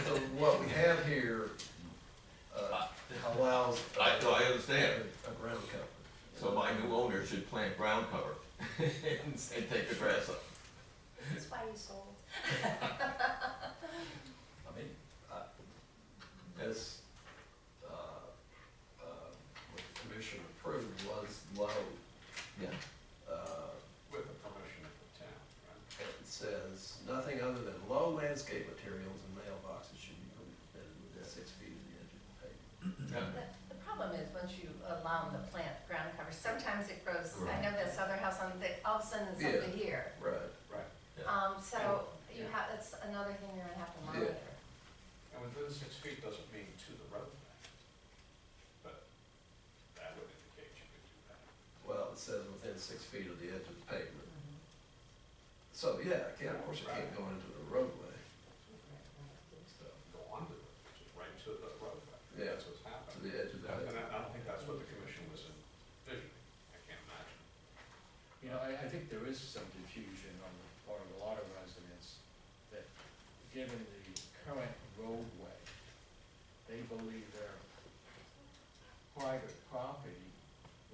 Speaker 8: but what we have here allows.
Speaker 21: I understand.
Speaker 8: A ground cover.
Speaker 21: So my new owner should plant ground cover and take the grass up.
Speaker 19: That's why you sold.
Speaker 8: I mean, as, what the commission approved was low.
Speaker 21: Yeah.
Speaker 2: With the permission of the town, right?
Speaker 8: It says, nothing other than low landscape materials and mailboxes should be permitted within 6 feet of the edge of the pavement.
Speaker 19: The problem is, once you allow them to plant ground cover, sometimes it grows, I know this other house on the, all of a sudden it's up to here.
Speaker 8: Right.
Speaker 2: Right.
Speaker 19: So you have, that's another thing you're gonna have to monitor.
Speaker 2: And within 6 feet doesn't mean to the roadway. But that would indicate you could do that.
Speaker 8: Well, it says within 6 feet of the edge of the pavement. So, yeah, of course it can't go into the roadway. So,
Speaker 2: Go onto it, just right to the roadway.
Speaker 8: Yeah.
Speaker 2: That's what's
Speaker 8: to
Speaker 2: happening.
Speaker 8: the edge of the
Speaker 2: And
Speaker 8: pavement.
Speaker 2: I don't think that's what the commission was envisioning. I can't imagine.
Speaker 13: You know, I think there is some confusion on the part of a lot of residents that, given the current roadway, they believe their private property,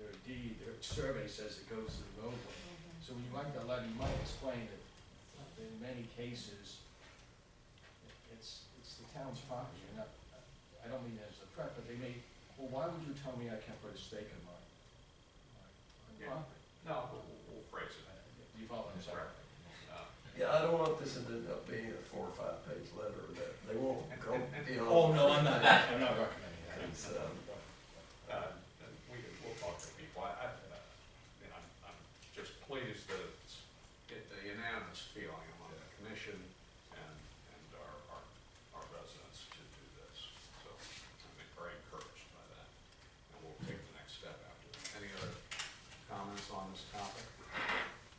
Speaker 13: their deed, their survey says it goes to the roadway. So when you write the letter, you might explain that in many cases, it's the town's property, and I don't mean that as a threat, but they may, well, why would you tell me I can't put a stake in my
Speaker 2: Yeah.
Speaker 13: property?
Speaker 2: No, we'll phrase it.
Speaker 13: You follow what I'm saying?
Speaker 8: Yeah, I don't want this to end up being a 4 or 5 page letter that they won't go beyond.
Speaker 13: Oh, no, I'm not recommending that.
Speaker 8: It's,
Speaker 2: We'll talk to people. I'm just pleased that it's a unanimous feeling among the commission and our residents. on this topic?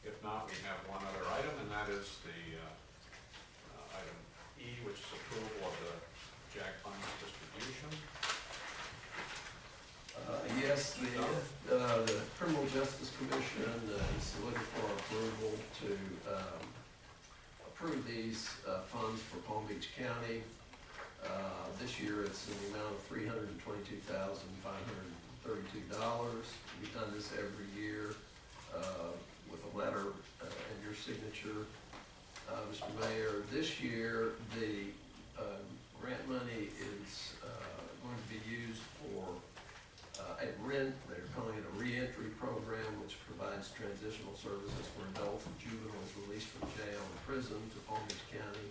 Speaker 2: If not, we have one other item, and that is the item E, which is approval of the JAG funds distribution.
Speaker 8: Yes, the Criminal Justice Commission is looking for approval to approve these funds for Palm Beach County. This year, it's in the amount of $322,532. We've done this every year with a letter and your signature, Mr. Mayor. This year, the grant money is going to be used for they're calling it a reentry program, which provides transitional services for adults and juveniles released from jail and prison to Palm Beach County.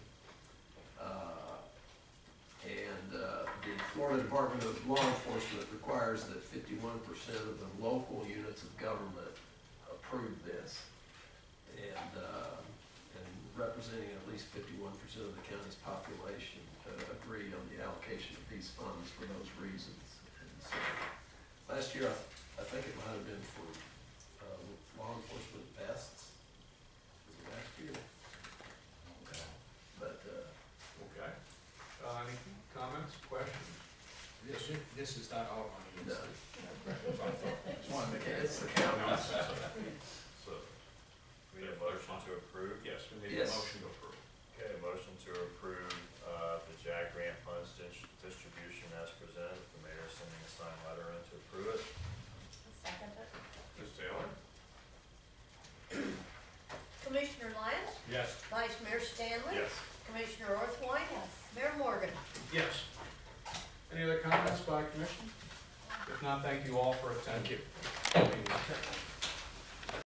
Speaker 8: The Florida Department of Law Enforcement requires that 51% of the local units of government approve this. And representing at least 51% of the county's population agree on the allocation of these funds for those reasons. And so, last year, I think it might have been for law enforcement vests. Was it last year?
Speaker 2: Okay.
Speaker 8: But,
Speaker 2: Okay. Any comments, questions?
Speaker 12: This is not our money.
Speaker 8: no.
Speaker 12: It's
Speaker 8: It's the county's.
Speaker 2: So,
Speaker 5: We need a motion to approve?
Speaker 2: yes, we need a
Speaker 8: Yes.
Speaker 2: motion to approve.
Speaker 5: Okay, a motion to approve the JAG grant funds distribution as presented, the mayor sending a signed letter in to approve it.
Speaker 16: Second it.
Speaker 2: Ms. Taylor?
Speaker 3: Commissioner Lyons?
Speaker 2: Yes.
Speaker 3: Vice Mayor Stanley?
Speaker 2: Yes.
Speaker 3: Commissioner Orthwyne?
Speaker 16: Yes.
Speaker 3: Mayor Morgan?
Speaker 2: Yes. Any other comments by commission? If not, thank you all for attending.